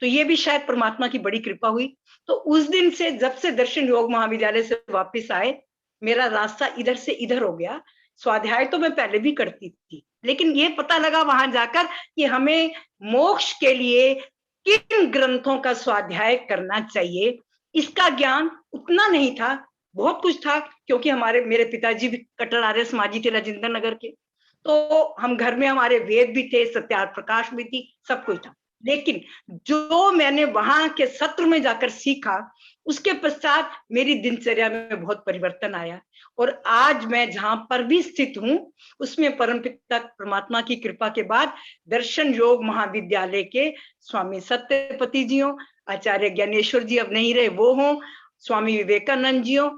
[SPEAKER 12] तो ये भी शायद परमात्मा की बड़ी कृपा हुई। तो उस दिन से, जब से दर्शन योग महाविद्यालय से वापस आए, मेरा रास्ता इधर से इधर हो गया। स्वाध्याय तो मैं पहले भी करती थी, लेकिन ये पता लगा वहां जाकर कि हमें मोक्ष के लिए किन ग्रंथों का स्वाध्याय करना चाहिए, इसका ज्ञान उतना नहीं था। बहुत कुछ था, क्योंकि मेरे पिताजी भी कट्टर आर्य समाजी थे राजेंद्र नगर के, तो हम घर में हमारे वेद भी थे, सत्यार्थ प्रकाश भी थी, सब कुछ था। लेकिन जो मैंने वहां के सत्र में जाकर सीखा, उसके पश्चात मेरी दिनचर्या में बहुत परिवर्तन आया, और आज मैं जहां पर भी स्थित हूं, उसमें परमपिता परमात्मा की कृपा के बाद दर्शन योग महाविद्यालय के स्वामी सत्यपति जी हो, आचार्य ज्ञानेश्वर जी अब नहीं रहे वो हों, स्वामी विवेकानंद जी हो,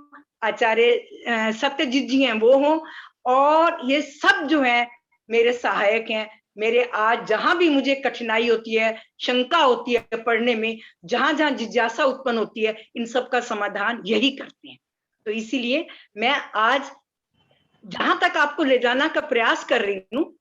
[SPEAKER 12] आचार्य सत्यजीत जी हैं वो हों, और ये सब जो है मेरे सहायक हैं। मेरे आज जहां भी मुझे कठिनाई होती है, शंका होती है पढ़ने में, जहां जहां जिज्ञासा उत्पन्न होती है, इन सब का समाधान यही करते हैं। तो इसीलिए मैं आज जहां तक आपको ले जाना का प्रयास कर रही हूँ,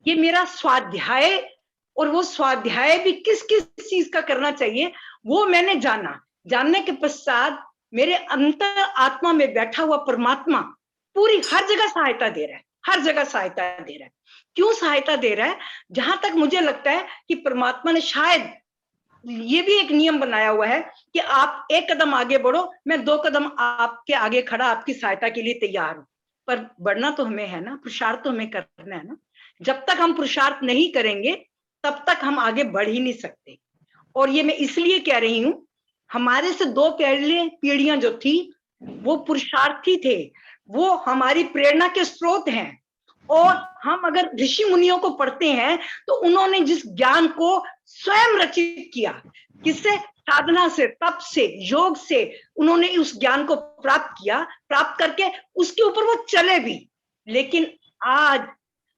[SPEAKER 12] ये मेरा स्वाध्याय, और वो स्वाध्याय भी किस किस चीज का करना चाहिए वो मैंने जानने के पश्चात मेरे अंतर आत्मा में बैठा हुआ परमात्मा पूरी हर जगह सहायता दे रहा है, हर जगह सहायता दे रहा है। क्यों सहायता दे रहा है? जहां तक मुझे लगता है कि परमात्मा ने शायद ये भी एक नियम बनाया हुआ है कि आप 1 कदम आगे बढ़ो, मैं 2 कदम आपके आगे खड़ा आपकी सहायता के लिए तैयार हूं। पर बढ़ना तो हमें है ना, पुरुषार्थ तो हमें करना है ना। जब तक हम पुरुषार्थ नहीं करेंगे तब तक हम आगे बढ़ ही नहीं सकते। और ये मैं इसलिए कह रही हूं, हमारे से 2 पीढ़ियां जो थी वो पुरुषार्थी थे, वो हमारी प्रेरणा के स्रोत हैं। और हम अगर ऋषि मुनियों को पढ़ते हैं तो उन्होंने जिस ज्ञान को स्वयं रचित किया, किससे? साधना से, तप से, योग से उन्होंने उस ज्ञान को प्राप्त किया, प्राप्त करके उसके ऊपर वो चले भी। लेकिन आज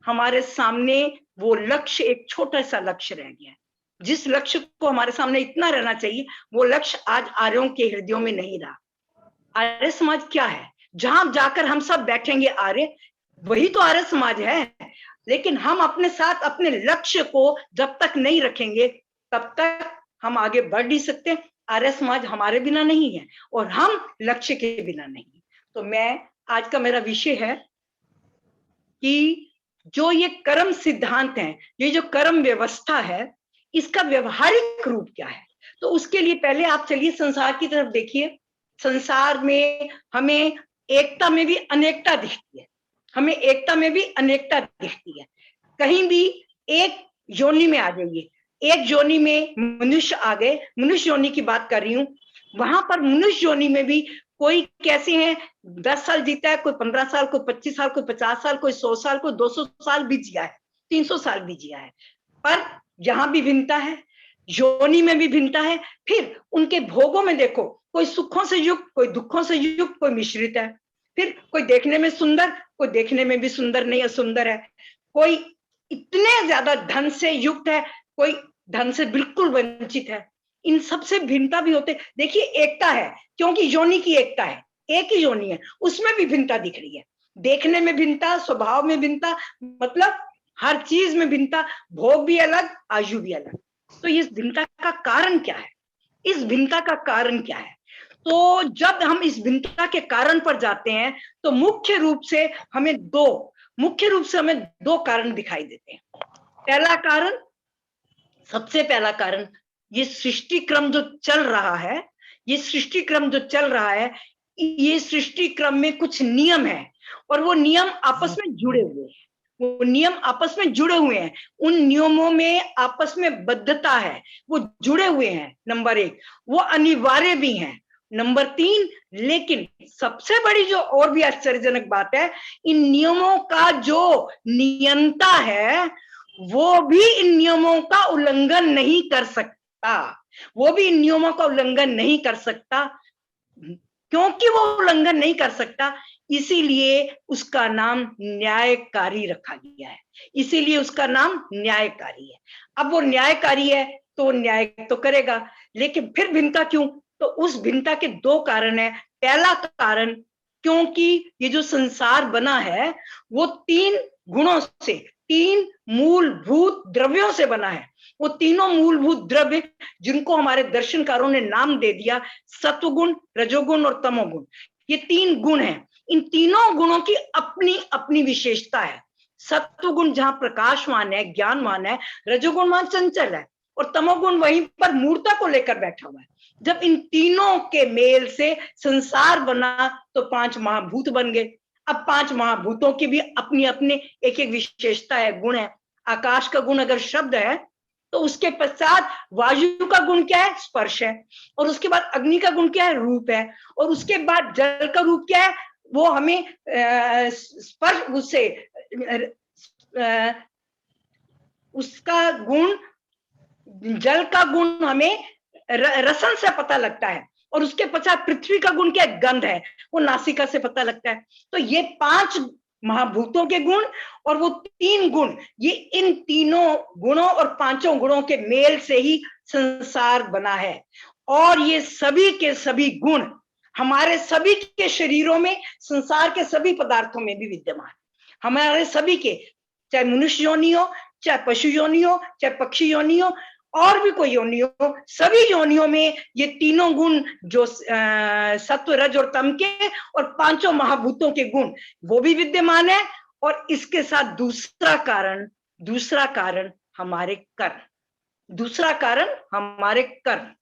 [SPEAKER 12] हमारे सामने वो लक्ष्य एक छोटा सा लक्ष्य रह गया है। जिस लक्ष्य को हमारे सामने इतना रहना चाहिए, वो लक्ष्य आज आर्यों के हृदयों में नहीं रहा। आर्य समाज क्या है? जहां जाकर हम सब बैठेंगे आर्य, वही तो आर्य समाज है। लेकिन हम अपने साथ अपने लक्ष्य को जब तक नहीं रखेंगे तब तक हम आगे बढ़ नहीं सकते। आर्य समाज हमारे बिना नहीं है और हम लक्ष्य के बिना नहीं। तो मैं, आज का मेरा विषय है कि जो ये कर्म सिद्धांत है, ये जो कर्म व्यवस्था है, इसका व्यवहारिक रूप क्या है। तो उसके लिए पहले आप चलिए संसार की तरफ देखिए। संसार में हमें एकता में भी अनेकता दिखती है, हमें एकता में भी अनेकता दिखती है। कहीं भी एक योनि में आ जाइए, एक योनि में मनुष्य आ गए, मनुष्य योनि की बात कर रही हूं, वहां पर मनुष्य योनि में भी कोई कैसे हैं, 10 साल जीता है, कोई 15 साल, कोई 25 साल, कोई 50 साल, कोई 100 साल, कोई 200 साल भी जिया है, 300 साल भी जिया है। पर यहाँ भी भिन्नता है, योनि में भी भिन्नता है। फिर उनके भोगों में देखो, कोई सुखों से युक्त, कोई दुखों से युक्त, कोई मिश्रित है। फिर कोई देखने में सुंदर, कोई देखने में भी सुंदर नहीं, असुंदर है। कोई इतने ज्यादा धन से युक्त है, कोई धन से बिल्कुल वंचित है। इन सबसे भिन्नता भी होते। देखिए एकता है क्योंकि योनि की एकता है, एक ही योनि है, उसमें भी भिन्नता दिख रही है। देखने में भिन्नता, स्वभाव में भिन्नता, मतलब हर चीज में भिन्नता, भोग भी अलग, आयु भी अलग। तो इस भिन्नता का कारण क्या है? इस भिन्नता का कारण क्या है? तो जब हम इस भिन्नता के कारण पर जाते हैं तो मुख्य रूप से हमें दो कारण दिखाई देते हैं। पहला कारण, सबसे पहला कारण, ये सृष्टि क्रम जो चल रहा है, ये सृष्टि क्रम जो चल रहा है, ये सृष्टि क्रम में कुछ नियम है और वो नियम आपस में जुड़े हुए हैं। वो नियम आपस में जुड़े हुए हैं, उन नियमों में आपस में बद्धता है, वो जुड़े हुए हैं। नंबर 1, वो अनिवार्य भी हैं। नंबर 3, लेकिन सबसे बड़ी जो और भी आश्चर्यजनक बात है, इन नियमों का जो नियंता है वो भी इन नियमों का उल्लंघन नहीं कर सकता। वो भी इन नियमों का उल्लंघन नहीं कर सकता। क्योंकि वो उल्लंघन नहीं कर सकता, इसीलिए उसका नाम न्यायकारी रखा गया है। इसीलिए उसका नाम न्यायकारी है। अब वो न्यायकारी है तो न्याय तो करेगा, लेकिन फिर भिन्नता क्यों? तो उस भिन्नता के 2 कारण है। पहला कारण, क्योंकि ये जो संसार बना है वो 3 गुणों से, 3 मूलभूत द्रव्यों से बना है। वो तीनों मूलभूत द्रव्य जिनको हमारे दर्शनकारों ने नाम दे दिया सत्वगुण, रजोगुण और तमोगुण, ये 3 गुण हैं। इन तीनों गुणों की अपनी अपनी विशेषता है। सत्वगुण जहां प्रकाशवान है, ज्ञानवान है, रजोगुण वहां चंचल है और तमोगुण वहीं पर मूर्ता को लेकर बैठा हुआ है। जब इन तीनों के मेल से संसार बना तो 5 महाभूत बन गए। अब 5 महाभूतों की भी अपनी अपनी एक एक विशेषता है, गुण है। आकाश का गुण अगर शब्द है तो उसके पश्चात वायु का गुण क्या है? स्पर्श है। और उसके बाद अग्नि का गुण क्या है? रूप है। और उसके बाद जल का रूप क्या है? वो हमें स्पर्श, उससे उसका गुण, जल का गुण हमें रसन से पता लगता है। और उसके पश्चात पृथ्वी का गुण क्या है? गंध है, वो नासिका से पता लगता है। तो ये 5 महाभूतों के गुण और वो 3 गुण, ये इन तीनों गुणों और 5 गुणों के मेल से ही संसार बना है। और ये सभी के सभी गुण हमारे सभी के शरीरों में, संसार के सभी पदार्थों में भी विद्यमान। हमारे सभी के, चाहे मनुष्य योनि हो, चाहे पशु योनि हो, चाहे पक्षी योनि हो, और भी कोई योनि हो, सभी योनियों में ये तीनों गुण जो सत्व, रज और तम के और 5 महाभूतों के गुण वो भी विद्यमान है। और इसके साथ दूसरा कारण हमारे कर्म। दूसरा कारण हमारे कर्म।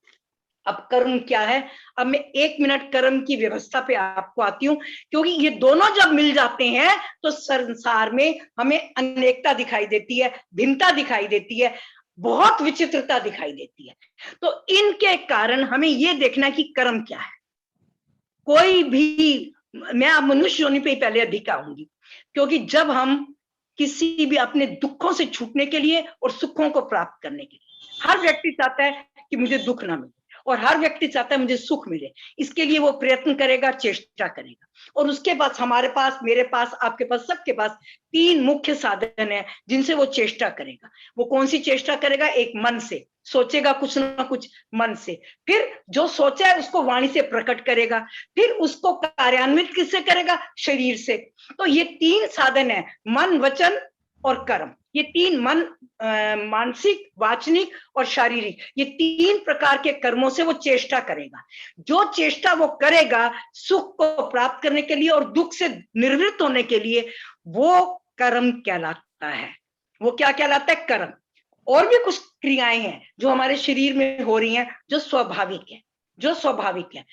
[SPEAKER 12] अब कर्म क्या है, अब मैं 1 मिनट कर्म की व्यवस्था पे आपको आती हूँ, क्योंकि ये दोनों जब मिल जाते हैं तो संसार में हमें अनेकता दिखाई देती है, भिन्नता दिखाई देती है, बहुत विचित्रता दिखाई देती है। तो इनके कारण हमें ये देखना कि कर्म क्या है। कोई भी, मैं अब मनुष्य योनि पे ही पहले अधिक आऊंगी, क्योंकि जब हम किसी भी अपने दुखों से छूटने के लिए और सुखों को प्राप्त करने के लिए, हर व्यक्ति चाहता है कि मुझे दुख ना मिले और हर व्यक्ति चाहता है मुझे सुख मिले, इसके लिए वो प्रयत्न करेगा, चेष्टा करेगा। और उसके पास, हमारे पास, मेरे पास, आपके पास, सबके पास 3 मुख्य साधन है जिनसे वो चेष्टा करेगा। वो कौन सी चेष्टा करेगा? एक मन से सोचेगा कुछ ना कुछ मन से, फिर जो सोचा है उसको वाणी से प्रकट करेगा, फिर उसको कार्यान्वित किससे करेगा? शरीर से। तो ये 3 साधन है, मन, वचन और कर्म। ये 3 मन, मानसिक, वाचनिक और शारीरिक, ये 3 प्रकार के कर्मों से वो चेष्टा करेगा। जो चेष्टा वो करेगा सुख को प्राप्त करने के लिए और दुख से निर्वृत्त होने के लिए, वो कर्म कहलाता है। वो क्या कहलाता है? कर्म। और भी कुछ क्रियाएं हैं जो हमारे शरीर में हो रही हैं, जो स्वाभाविक है, जो स्वाभाविक है।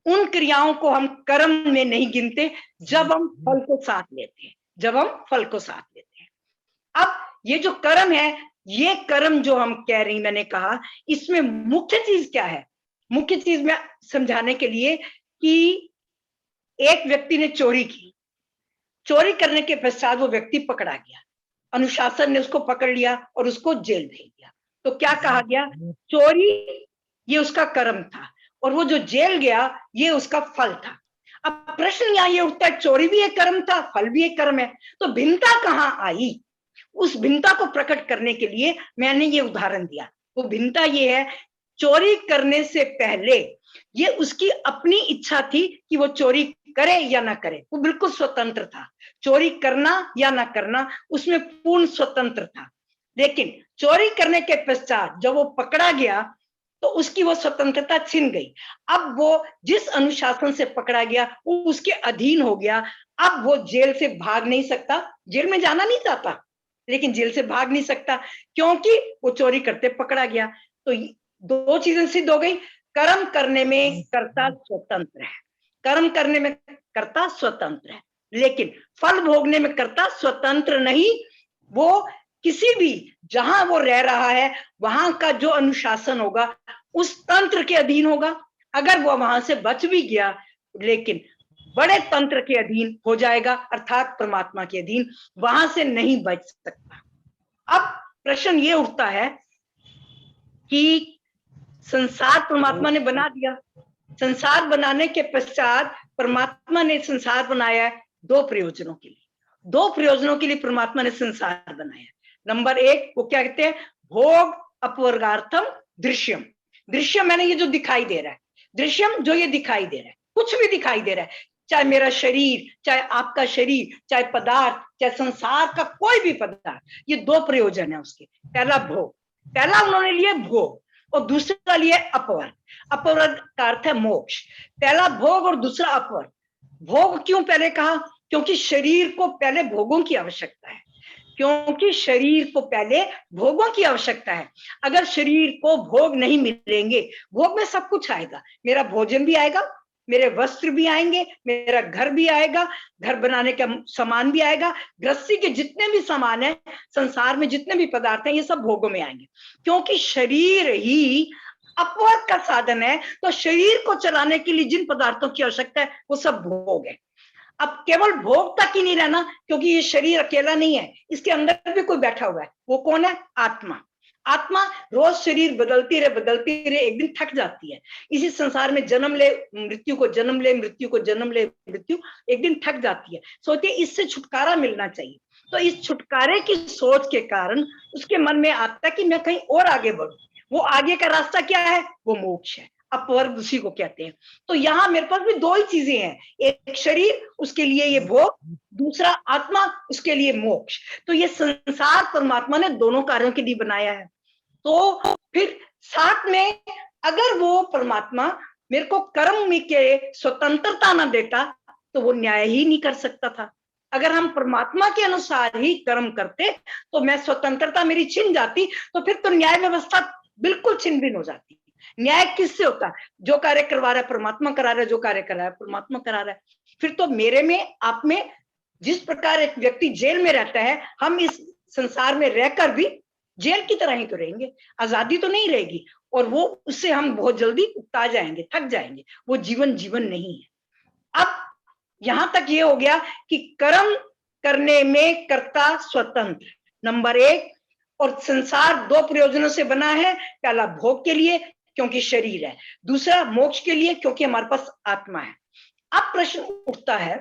[SPEAKER 12] उन क्रियाओं को हम कर्म में नहीं गिनते जब हम फल को साथ लेते हैं, जब हम फल को साथ लेते हैं। अब ये जो कर्म है, ये कर्म जो हम कह रही, मैंने कहा इसमें मुख्य चीज क्या है? मुख्य चीज मैं समझाने के लिए कि एक व्यक्ति ने चोरी की, चोरी करने के पश्चात वो व्यक्ति पकड़ा गया, अनुशासन ने उसको पकड़ लिया और उसको जेल भेज दिया। तो क्या कहा गया? चोरी ये उसका कर्म था और वो जो जेल गया ये उसका फल था। अब प्रश्न यहाँ ये उठता है, चोरी भी एक कर्म था, फल भी एक कर्म है, तो भिन्नता कहाँ आई? उस भिन्नता को प्रकट करने के लिए मैंने ये उदाहरण दिया। वो भिन्नता ये है, चोरी करने से पहले ये उसकी अपनी इच्छा थी कि वो चोरी करे या ना करे, वो बिल्कुल स्वतंत्र था। चोरी करना या ना करना उसमें पूर्ण स्वतंत्र था। लेकिन चोरी करने के पश्चात जब वो पकड़ा गया तो उसकी वो स्वतंत्रता छिन गई। अब वो जिस अनुशासन से पकड़ा गया वो उसके अधीन हो गया। अब वो जेल से भाग नहीं सकता, जेल में जाना नहीं चाहता लेकिन जेल से भाग नहीं सकता, क्योंकि वो चोरी करते पकड़ा गया। तो 2 चीजें सिद्ध हो गई, कर्म करने में कर्ता स्वतंत्र है, कर्म करने में कर्ता स्वतंत्र है, लेकिन फल भोगने में कर्ता स्वतंत्र नहीं। वो किसी भी, जहां वो रह रहा है वहां का जो अनुशासन होगा उस तंत्र के अधीन होगा। अगर वो वहां से बच भी गया लेकिन बड़े तंत्र के अधीन हो जाएगा, अर्थात परमात्मा के अधीन, वहां से नहीं बच सकता। अब प्रश्न ये उठता है कि संसार परमात्मा ने बना दिया, संसार बनाने के पश्चात परमात्मा ने संसार बनाया है 2 प्रयोजनों के लिए। 2 प्रयोजनों के लिए परमात्मा ने संसार बनाया। नंबर 1 वो क्या कहते हैं? भोग अपवर्गार्थम दृश्यम। दृश्यम मैंने ये जो दिखाई दे रहा है, दृश्यम जो ये दिखाई दे रहा है, कुछ भी दिखाई दे रहा है, चाहे मेरा शरीर, चाहे आपका शरीर, चाहे पदार्थ, चाहे संसार का कोई भी पदार्थ, ये 2 प्रयोजन है उसके। पहला भोग, पहला उन्होंने लिए भोग और दूसरा लिए अपवर्ग। अपवर्ग का अर्थ है मोक्ष। पहला भोग और दूसरा अपवर्ग। भोग क्यों पहले कहा? क्योंकि शरीर को पहले भोगों की आवश्यकता है, क्योंकि शरीर को पहले भोगों की आवश्यकता है। अगर शरीर को भोग नहीं मिलेंगे, भोग में सब कुछ आएगा, मेरा भोजन भी आएगा, मेरे वस्त्र भी आएंगे, मेरा घर भी आएगा, घर बनाने का सामान भी आएगा, गृहस्थी के जितने भी सामान है, संसार में जितने भी पदार्थ हैं, ये सब भोगों में आएंगे। क्योंकि शरीर ही अपवर्ग का साधन है, तो शरीर को चलाने के लिए जिन पदार्थों की आवश्यकता है वो सब भोग है। अब केवल भोग तक ही नहीं रहना, क्योंकि ये शरीर अकेला नहीं है, इसके अंदर भी कोई बैठा हुआ है। वो कौन है? आत्मा। आत्मा रोज शरीर बदलती रहे, एक दिन थक जाती है। इसी संसार में जन्म ले, मृत्यु को जन्म ले, मृत्यु को जन्म ले, मृत्यु, एक दिन थक जाती है। सोचती है इससे छुटकारा मिलना चाहिए। तो इस छुटकारे की सोच के कारण उसके मन में आता है कि मैं कहीं और आगे बढ़ूं। वो आगे का रास्ता क्या है? वो मोक्ष है, अपवर्ग उसी को कहते हैं। तो यहाँ मेरे पास भी 2 ही चीजें हैं, एक शरीर, उसके लिए ये भोग, दूसरा आत्मा, उसके लिए मोक्ष। तो ये संसार परमात्मा ने दोनों कार्यों के लिए बनाया है। तो फिर साथ में अगर वो परमात्मा मेरे को कर्म में के स्वतंत्रता ना देता तो वो न्याय ही नहीं कर सकता था। अगर हम परमात्मा के अनुसार ही कर्म करते तो मैं स्वतंत्रता मेरी छिन जाती, तो फिर तो न्याय व्यवस्था बिल्कुल छिन भिन हो जाती। न्याय किससे होता है? जो कार्य करवा रहा है परमात्मा करा रहा है, जो कार्य कर रहा है परमात्मा करा रहा है। फिर तो मेरे में, आप में, जिस प्रकार एक व्यक्ति जेल में रहता है, हम इस संसार में रहकर भी जेल की तरह ही तो रहेंगे, आजादी तो नहीं रहेगी। और वो उससे हम बहुत जल्दी उकता जाएंगे, थक जाएंगे। वो जीवन जीवन नहीं है। अब यहां तक ये हो गया कि कर्म करने में कर्ता स्वतंत्र, नंबर 1। और संसार 2 प्रयोजनों से बना है। पहला भोग के लिए, क्योंकि शरीर है। दूसरा मोक्ष के लिए, क्योंकि हमारे पास आत्मा है। अब प्रश्न उठता है,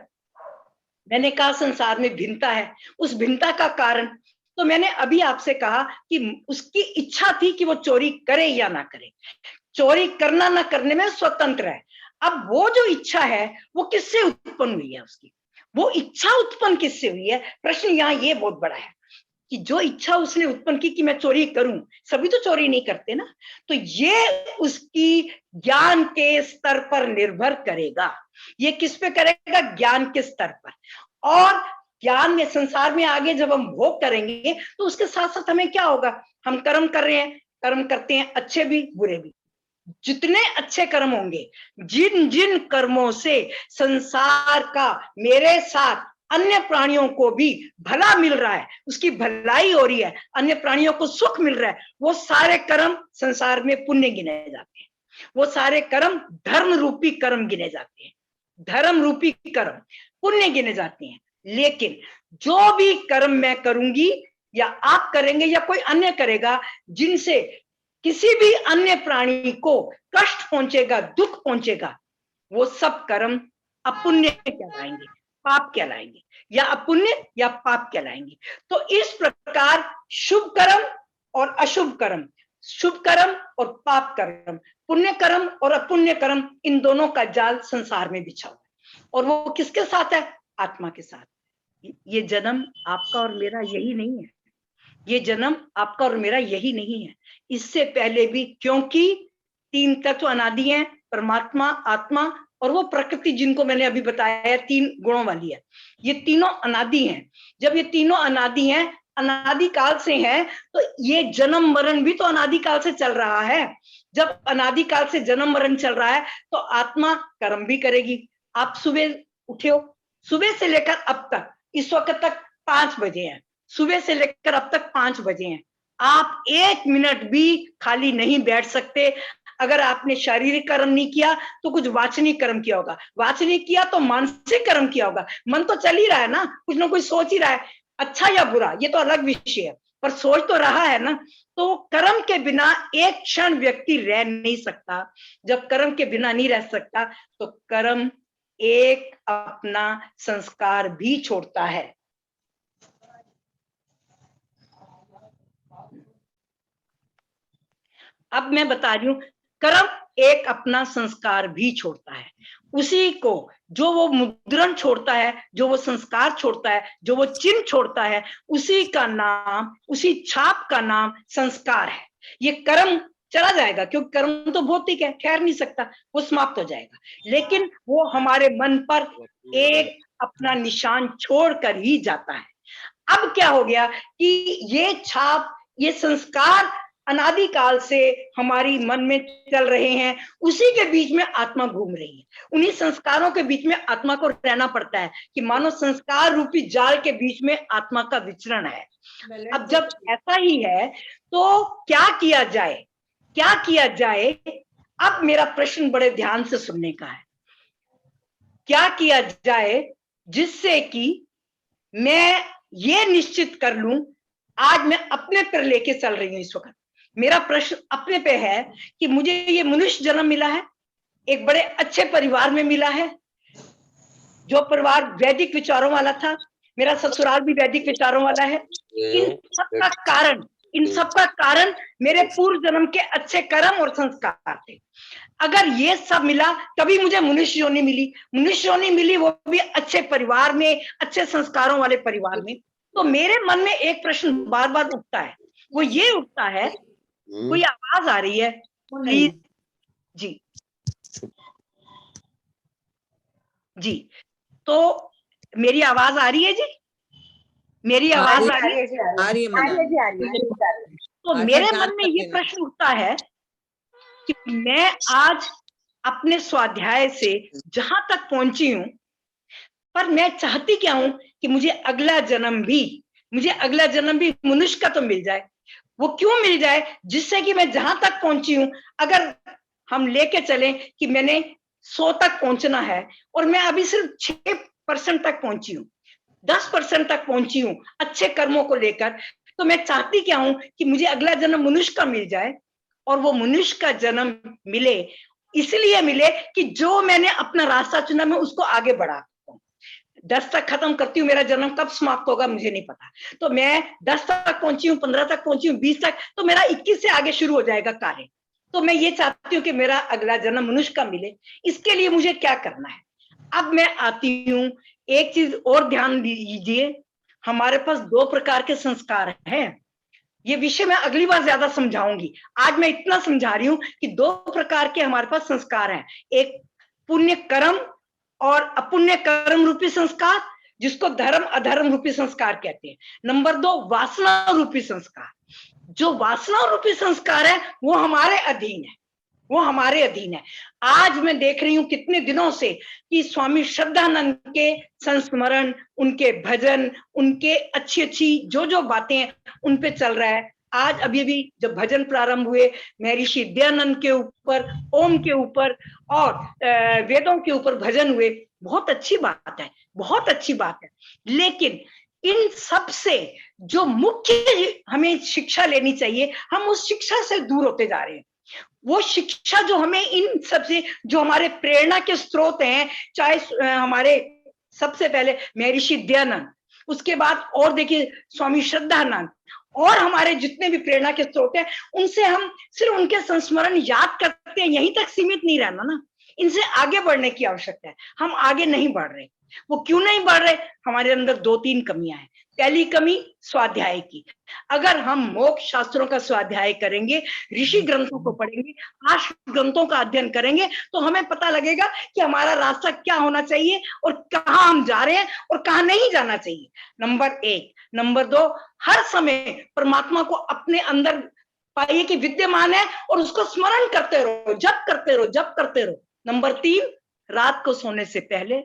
[SPEAKER 12] मैंने कहा संसार में भिन्नता है, उस भिन्नता का कारण तो मैंने अभी आपसे कहा कि उसकी इच्छा थी कि वो चोरी करे या ना करे। चोरी करना ना करने में स्वतंत्र है। अब वो जो इच्छा है वो किससे उत्पन्न हुई है? उसकी वो इच्छा उत्पन्न किससे हुई है? प्रश्न यहाँ ये बहुत बड़ा है कि जो इच्छा उसने उत्पन्न की कि मैं चोरी करूं, सभी तो चोरी नहीं करते ना, तो ये उसकी ज्ञान के स्तर पर निर्भर करेगा। ये किस पे करेगा? ज्ञान के स्तर पर। और ज्ञान में, संसार में आगे जब हम भोग करेंगे तो उसके साथ साथ हमें क्या होगा? हम कर्म कर रहे हैं, कर्म करते हैं, अच्छे भी बुरे भी। जितने अच्छे कर्म होंगे, जिन जिन कर्मों से संसार का मेरे साथ अन्य प्राणियों को भी भला मिल रहा है, उसकी भलाई हो रही है, अन्य प्राणियों को सुख मिल रहा है, वो सारे कर्म संसार में पुण्य गिने जाते हैं। वो सारे कर्म धर्म रूपी कर्म गिने जाते हैं, धर्म रूपी कर्म पुण्य गिने जाते हैं। लेकिन जो भी कर्म मैं करूंगी या आप करेंगे या कोई अन्य करेगा, जिनसे किसी भी अन्य प्राणी को कष्ट पहुंचेगा, दुख पहुंचेगा, वो सब कर्म अपुण्य कहलाएंगे, पाप कहलाएंगे, या अपुण्य या पाप कहलाएंगे। तो इस प्रकार शुभ कर्म और अशुभ कर्म, शुभ कर्म और पाप कर्म, पुण्य कर्म और अपुण्य कर्म, इन दोनों का जाल संसार में बिछा हुआ है। और वो किसके साथ है? आत्मा के साथ। ये जन्म आपका और मेरा यही नहीं है, ये जन्म आपका और मेरा यही नहीं है, इससे पहले भी, क्योंकि 3 तत्व अनादि हैं, परमात्मा, आत्मा और वो प्रकृति जिनको मैंने अभी बताया है 3 गुणों वाली है। ये तीनों अनादि हैं। जब ये तीनों अनादि हैं, अनादि काल से हैं, तो ये जन्म मरण भी तो अनादि काल से चल रहा है। जब अनादि काल से जन्म मरण चल रहा है तो आत्मा कर्म भी करेगी। आप सुबह उठे हो, सुबह से लेकर अब तक, इस वक्त तक 5 बजे हैं, सुबह से लेकर अब तक 5 बजे हैं। आप 1 मिनट भी खाली नहीं बैठ सकते। अगर आपने शारीरिक कर्म नहीं किया तो कुछ वाचनिक कर्म किया होगा, वाचनिक किया तो मानसिक कर्म किया होगा। मन तो चल ही रहा है ना, कुछ ना कुछ सोच ही रहा है, अच्छा या बुरा ये तो अलग विषय है, पर सोच तो रहा है ना। तो कर्म के बिना एक क्षण व्यक्ति रह नहीं सकता। जब कर्म के बिना नहीं रह सकता तो कर्म एक अपना संस्कार भी छोड़ता है। अब मैं बता रही हूं, कर्म एक अपना संस्कार भी छोड़ता है। उसी को जो वो मुद्रण छोड़ता है, जो वो संस्कार छोड़ता है, जो वो चिन्ह छोड़ता है, उसी का नाम, उसी छाप का नाम संस्कार है। ये कर्म चला जाएगा क्योंकि कर्म तो भौतिक है, ठहर नहीं सकता, वो समाप्त हो जाएगा, लेकिन वो हमारे मन पर एक अपना निशान छोड़कर ही जाता है। अब क्या हो गया कि ये छाप, ये संस्कार अनादि काल से हमारी मन में चल रहे हैं, उसी के बीच में आत्मा घूम रही है। उन्हीं संस्कारों के बीच में आत्मा को रहना पड़ता है कि मानो संस्कार रूपी जाल के बीच में आत्मा का विचरण है। अब जब ऐसा ही है तो क्या किया जाए, क्या किया जाए? अब मेरा प्रश्न बड़े ध्यान से सुनने का है। क्या किया जाए जिससे कि मैं ये निश्चित कर लूं, आज मैं अपने पर लेके चल रही हूं इस वक्त, मेरा प्रश्न अपने पे है कि मुझे ये मनुष्य जन्म मिला है, एक बड़े अच्छे परिवार में मिला है, जो परिवार वैदिक विचारों वाला था, मेरा ससुराल भी वैदिक विचारों वाला है। इन सब का कारण मेरे पूर्व जन्म के अच्छे कर्म और संस्कार थे। अगर ये सब मिला तभी मुझे मनुष्य योनि मिली, मनुष्य योनि मिली वो भी अच्छे परिवार में, अच्छे संस्कारों वाले परिवार में। तो मेरे मन में एक प्रश्न बार बार उठता है, वो ये उठता है, कोई आवाज आ रही है प्लीज? जी जी, तो मेरी आवाज आ रही है जी? मेरी आवाज आ रही है? तो मेरे मन में ये प्रश्न उठता है कि मैं आज अपने स्वाध्याय से जहां तक पहुंची हूं, पर मैं चाहती क्या हूं कि मुझे अगला जन्म भी मनुष्य का तो मिल जाए। वो क्यों मिल जाए? जिससे कि मैं जहां तक पहुंची हूं, अगर हम लेके चलें कि मैंने 100 तक पहुंचना है और मैं अभी सिर्फ 6% तक पहुंची हूं, 10% तक पहुंची हूं अच्छे कर्मों को लेकर, तो मैं चाहती क्या हूं कि मुझे अगला जन्म मनुष्य का मिल जाए। और वो मनुष्य का जन्म मिले, इसलिए मिले कि जो मैंने अपना रास्ता चुना मैं उसको आगे बढ़ा। 10 तक खत्म करती हूँ, मेरा जन्म कब समाप्त होगा मुझे नहीं पता। तो मैं 10 तक पहुंची हूँ, 15 तक पहुंची हूँ, 20 तक, तो मेरा 21 से आगे शुरू हो जाएगा कार्य। तो मैं ये चाहती हूँ कि मेरा अगला जन्म मनुष्य का मिले। इसके लिए मुझे क्या करना है? अब मैं आती हूँ, एक चीज और ध्यान दीजिए, हमारे पास 2 प्रकार के संस्कार हैं। ये विषय मैं अगली बार ज्यादा समझाऊंगी, आज मैं इतना समझा रही हूं कि 2 प्रकार के हमारे पास संस्कार हैं। एक पुण्य कर्म और अपुण्य कर्म रूपी संस्कार, जिसको धर्म अधर्म रूपी संस्कार कहते हैं। नंबर 2 वासना रूपी संस्कार। जो वासना रूपी संस्कार है वो हमारे अधीन है, वो हमारे अधीन है। आज मैं देख रही हूं कितने दिनों से कि स्वामी श्रद्धानंद के संस्मरण, उनके भजन, उनके अच्छी अच्छी जो बातें हैं उन पे चल रहा है। आज अभी भी जब भजन प्रारंभ हुए, महर्षि दयानंद के ऊपर, ओम के ऊपर और वेदों के ऊपर भजन हुए। बहुत अच्छी बात है, बहुत अच्छी बात है। लेकिन इन सब से जो मुख्य हमें शिक्षा लेनी चाहिए, हम उस शिक्षा से दूर होते जा रहे हैं। वो शिक्षा जो हमें इन सबसे, जो हमारे प्रेरणा के स्रोत हैं, चाहे हमारे सबसे पहले महर्षि दयानंद, उसके बाद और देखिए स्वामी श्रद्धानंद, और हमारे जितने भी प्रेरणा के स्रोत हैं, उनसे हम सिर्फ उनके संस्मरण याद करते हैं, यहीं तक सीमित नहीं रहना ना। इनसे आगे बढ़ने की आवश्यकता है। हम आगे नहीं बढ़ रहे। वो क्यों नहीं बढ़ रहे? हमारे अंदर 2-3 कमियां हैं। पहली कमी स्वाध्याय की। अगर हम मोक्ष शास्त्रों का स्वाध्याय करेंगे, ऋषि ग्रंथों को पढ़ेंगे, आश्र ग्रंथों का अध्ययन करेंगे, तो हमें पता लगेगा कि हमारा रास्ता क्या होना चाहिए और कहाँ हम जा रहे हैं और कहाँ नहीं जाना चाहिए। नंबर 1। नंबर 2, हर समय परमात्मा को अपने अंदर पाइए कि विद्यमान है और उसको स्मरण करते रहो, जप करते रहो, जप करते रहो। नंबर 3, रात को सोने से पहले,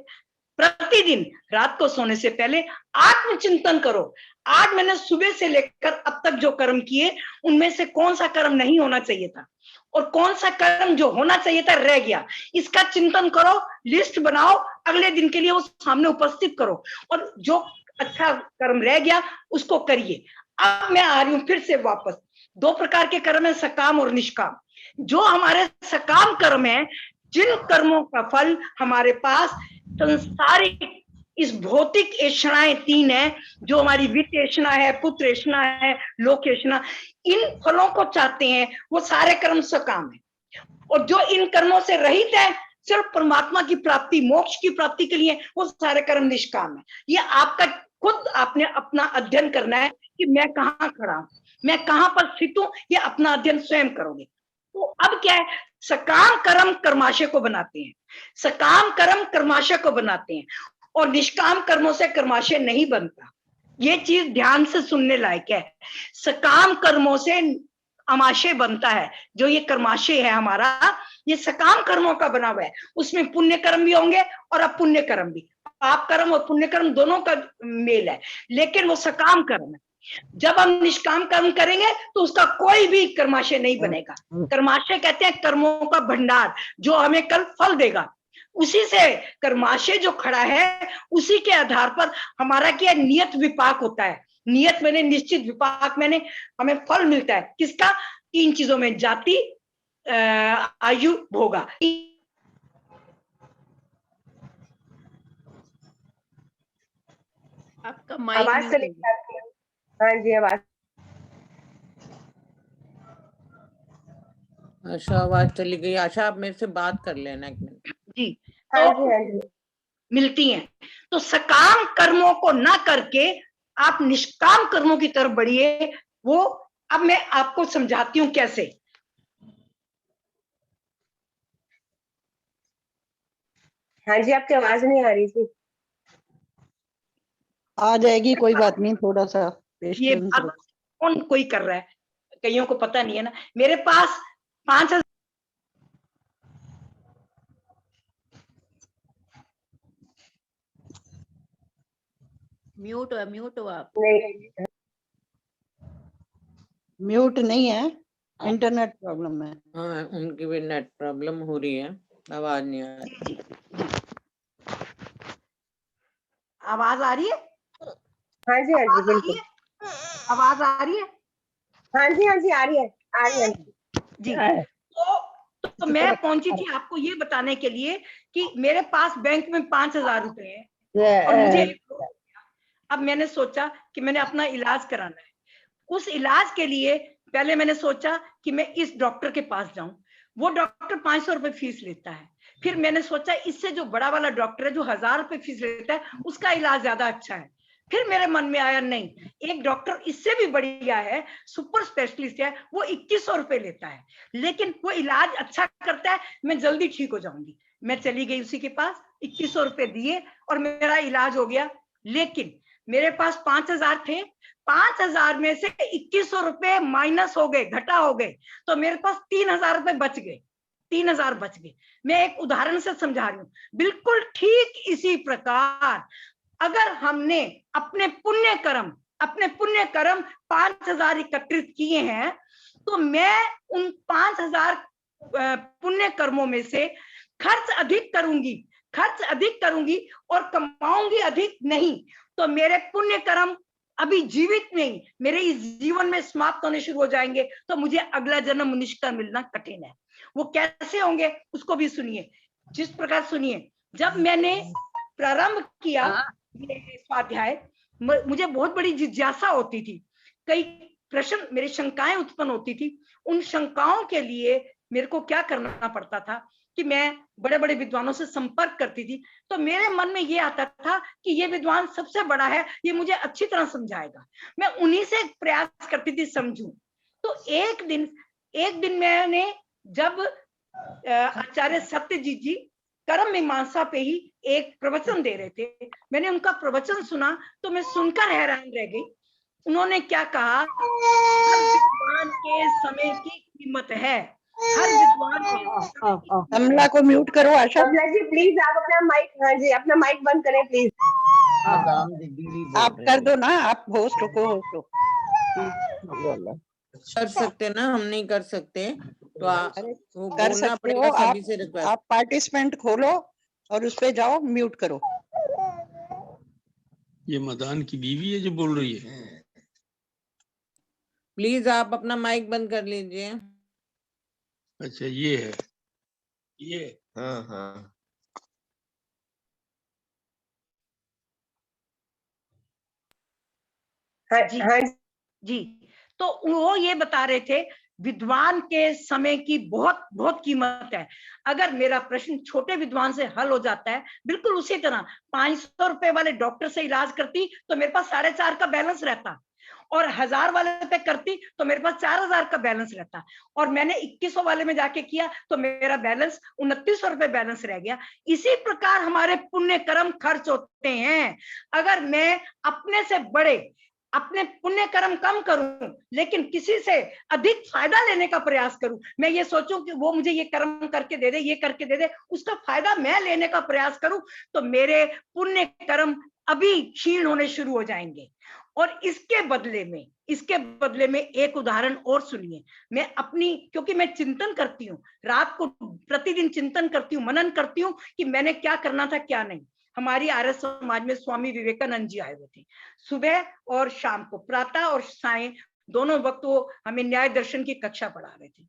[SPEAKER 12] प्रतिदिन रात को सोने से पहले आत्मचिंतन करो। आज मैंने सुबह से लेकर अब तक जो कर्म किए, उनमें से कौन सा कर्म नहीं होना चाहिए था और कौन सा कर्म जो होना चाहिए था रह गया, इसका चिंतन करो, लिस्ट बनाओ, अगले दिन के लिए वो सामने उपस्थित करो और जो अच्छा कर्म रह गया उसको करिए। अब मैं आ रही हूं फिर से वापस। 2 प्रकार के कर्म है, सकाम और निष्काम। जो हमारे सकाम कर्म है, जिन कर्मों का फल हमारे पास संसारिक इस भौतिक ऐषणाएं 3 है, जो हमारी वित्त ऐषणा है, पुत्र ऐषणा है, लोक ऐषणा, इन फलों को चाहते हैं, वो सारे कर्म सकाम है। और जो इन कर्मों से रहित है, सिर्फ परमात्मा की प्राप्ति, मोक्ष की प्राप्ति के लिए, वो सारे कर्म निष्काम है। ये आपका खुद आपने अपना अध्ययन करना है कि मैं कहाँ खड़ा हूं, मैं कहाँ पर स्थित हूं, ये अपना अध्ययन स्वयं करोगे। तो अब क्या है, सकाम कर्म कर्माशय को बनाते हैं, सकाम कर्म कर्माशय को बनाते हैं और निष्काम कर्मों से कर्माशय नहीं बनता। ये चीज ध्यान से सुनने लायक है। सकाम कर्मों से अमाशय बनता है, जो ये कर्माशय है हमारा, ये सकाम कर्मों का बना हुआ है। उसमें पुण्य कर्म भी होंगे और अपुण्य कर्म भी, पाप कर्म और पुण्य कर्म दोनों का मेल है, लेकिन वो सकाम कर्म है। जब हम निष्काम कर्म करेंगे तो उसका कोई भी कर्माशय नहीं बनेगा। कर्माशय कहते हैं कर्मों का भंडार, जो हमें कल फल देगा। उसी से कर्माशय जो खड़ा है, उसी के आधार पर हमारा क्या नियत विपाक होता है। नियत मैंने निश्चित, विपाक मैंने हमें फल मिलता है। किसका? 3 चीजों में, जाति, आयु, भोगा।
[SPEAKER 5] आपका माइक
[SPEAKER 9] आवाज चली गई आपकी। हाँ जी, आवाज।
[SPEAKER 2] आशा आवाज चली गई। आशा आप मेरे से बात कर लेना 1 मिनट
[SPEAKER 12] जी।
[SPEAKER 9] हाँ जी, हाँ जी।
[SPEAKER 12] मिलती हैं। तो सकाम कर्मों को ना करके आप निष्काम कर्मों की तरफ बढ़िए। वो अब मैं आपको समझाती हूँ कैसे।
[SPEAKER 9] हाँ जी, आपकी आवाज नहीं आ रही थी।
[SPEAKER 4] आ जाएगी, कोई बात नहीं, थोड़ा सा
[SPEAKER 12] ये
[SPEAKER 4] पेशेंस
[SPEAKER 12] अब कौन कोई कर रहा है, कईयों को पता नहीं है ना। मेरे पास 5000
[SPEAKER 8] म्यूट हो आप।
[SPEAKER 9] नहीं,
[SPEAKER 12] म्यूट नहीं है, इंटरनेट प्रॉब्लम है।
[SPEAKER 2] हाँ, उनकी भी नेट प्रॉब्लम हो रही है, आवाज नहीं आ रही।
[SPEAKER 12] आवाज आ रही है?
[SPEAKER 9] हाँ जी, हाँ जी, बिल्कुल।
[SPEAKER 12] आवाज आ रही है?
[SPEAKER 9] हाँ जी, हाँ जी, आ रही है, आ रही है
[SPEAKER 12] जी। तो मैं पहुंची थी आपको ये बताने के लिए कि मेरे पास बैंक में 5,000 रुपए है और मुझे अब मैंने सोचा कि मैंने अपना इलाज कराना है। उस इलाज के लिए पहले मैंने सोचा कि मैं इस डॉक्टर के पास जाऊं। वो डॉक्टर 500 रुपए फीस लेता है। फिर मैंने सोचा इससे जो बड़ा वाला डॉक्टर है जो 1,000 रुपए फीस लेता है उसका इलाज ज्यादा अच्छा है। फिर मेरे मन में आया नहीं, एक डॉक्टर इससे भी बढ़िया है, सुपर स्पेशलिस्ट है, वो 2,100 रुपए लेता है, लेकिन वो इलाज अच्छा करता है, मैं जल्दी ठीक हो जाऊंगी। मैं चली गई उसी के पास, 2,100 रुपए दिए और मेरा इलाज हो गया। लेकिन मेरे पास 5,000 थे, 5,000 में से 2,100 रुपए माइनस हो गए, घटा हो गए, तो मेरे पास 3,000 रुपए बच गए। 3,000 बच गए। मैं एक उदाहरण से समझा रही हूँ। बिल्कुल ठीक इसी प्रकार अगर हमने अपने पुण्य कर्म 5,000 एकत्रित किए हैं, तो मैं उन 5,000 पुण्य कर्मों में से खर्च अधिक करूंगी और कमाऊंगी अधिक नहीं, तो मेरे पुण्य कर्म अभी जीवित नहीं, मेरे इस जीवन में समाप्त होने शुरू हो जाएंगे, तो मुझे अगला जन्म मनुष्य का मिलना कठिन है। वो कैसे होंगे उसको भी सुनिए। जिस प्रकार सुनिए, जब मैंने प्रारंभ किया ये स्वाध्याय, मुझे बहुत बड़ी जिज्ञासा होती थी, कई प्रश्न, मेरी शंकाएं उत्पन्न होती थी। उन शंकाओं के लिए मेरे को क्या करना पड़ता था कि मैं बड़े बड़े विद्वानों से संपर्क करती थी। तो मेरे मन में ये आता था कि ये विद्वान सबसे बड़ा है, ये मुझे अच्छी तरह समझाएगा। मैं उन्हीं से प्रयास करती थी समझूं। तो एक दिन मैंने, जब आचार्य सत्यजीत जी कर्म मीमांसा पे ही एक प्रवचन दे रहे थे, मैंने उनका प्रवचन सुना तो मैं सुनकर हैरान रह गई। उन्होंने क्या कहा, हर विद्वान के समय की कीमत है, हर विद्वान।
[SPEAKER 4] कमला को म्यूट करो आशा।
[SPEAKER 9] कमला जी प्लीज आप अपना माइक, हाँ जी, अपना माइक बंद करें प्लीज।
[SPEAKER 4] आप कर दो ना, आप होस्ट को होस्ट
[SPEAKER 2] कर सकते ना, हम नहीं कर सकते तो वो
[SPEAKER 4] कर
[SPEAKER 2] बोलना
[SPEAKER 4] सकते
[SPEAKER 2] पड़ेगा
[SPEAKER 4] हो
[SPEAKER 2] सभी से रिक्वेस्ट।
[SPEAKER 4] आप पार्टिसिपेंट खोलो और उस पे जाओ, म्यूट करो।
[SPEAKER 13] ये मदान की बीवी है जो बोल रही है।
[SPEAKER 2] प्लीज आप अपना माइक बंद कर लीजिए।
[SPEAKER 13] अच्छा ये है, ये
[SPEAKER 14] हाँ हाँ
[SPEAKER 12] हाँ जी। तो वो ये बता रहे थे विद्वान के समय की बहुत बहुत कीमत है। अगर मेरा प्रश्न छोटे विद्वान से हल हो जाता है, बिल्कुल उसी तरह 500 रुपए वाले डॉक्टर से इलाज करती तो मेरे पास 4.5 का बैलेंस रहता, और 1,000 वाले पे करती तो मेरे पास 4,000 का बैलेंस रहता, और मैंने 2,100 वाले में जाके किया तो मेरा बैलेंस 2,900 रुपए बैलेंस रह गया। इसी प्रकार हमारे पुण्य कर्म खर्च होते हैं। अगर मैं अपने से बड़े अपने पुण्य कर्म कम करूं, लेकिन किसी से अधिक फायदा लेने का प्रयास करूं, मैं ये सोचूं कि वो मुझे ये कर्म करके दे दे, ये करके दे दे, उसका फायदा मैं लेने का प्रयास करूं, तो मेरे पुण्य कर्म अभी क्षीण होने शुरू हो जाएंगे। और इसके बदले में एक उदाहरण और सुनिए। मैं अपनी, क्योंकि मैं चिंतन करती हूँ, रात को प्रतिदिन चिंतन करती हूँ, मनन करती हूँ कि मैंने क्या करना था क्या नहीं। हमारी आर्य समाज में स्वामी विवेकानंद जी आए हुए थे। सुबह और शाम को, प्रातः और सायं दोनों वक्त वो हमें न्याय दर्शन की कक्षा पढ़ा रहे थे।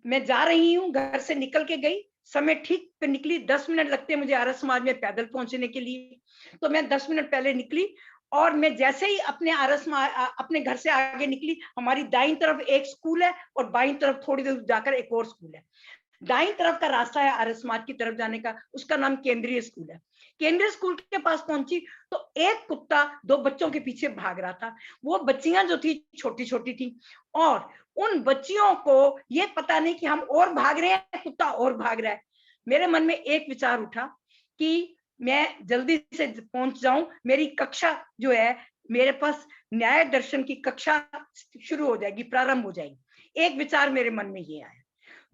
[SPEAKER 12] मैं जा रही हूँ, घर से निकल के गई, समय ठीक पे निकली, 10 मिनट लगते हैं मुझे आर्य समाज में पैदल पहुंचने के लिए। तो मैं 10 मिनट पहले निकली, और मैं जैसे ही अपने घर से आगे निकली, हमारी दाईं तरफ एक स्कूल है और बाईं तरफ थोड़ी दूर जाकर एक और स्कूल है। दाईं तरफ का रास्ता है आर्य समाज की तरफ जाने का, उसका नाम केंद्रीय स्कूल है। केंद्रीय स्कूल के पास पहुंची तो एक कुत्ता 2 बच्चों के पीछे भाग रहा था। वो बच्चियां जो थी छोटी छोटी थी, और उन बच्चियों को ये पता नहीं कि हम और भाग रहे हैं, कुत्ता और भाग रहा है। मेरे मन में एक विचार उठा कि मैं जल्दी से पहुंच जाऊं, मेरी कक्षा जो है, मेरे पास न्याय दर्शन की कक्षा शुरू हो जाएगी, प्रारंभ हो जाएगी। एक विचार मेरे मन में ये आया।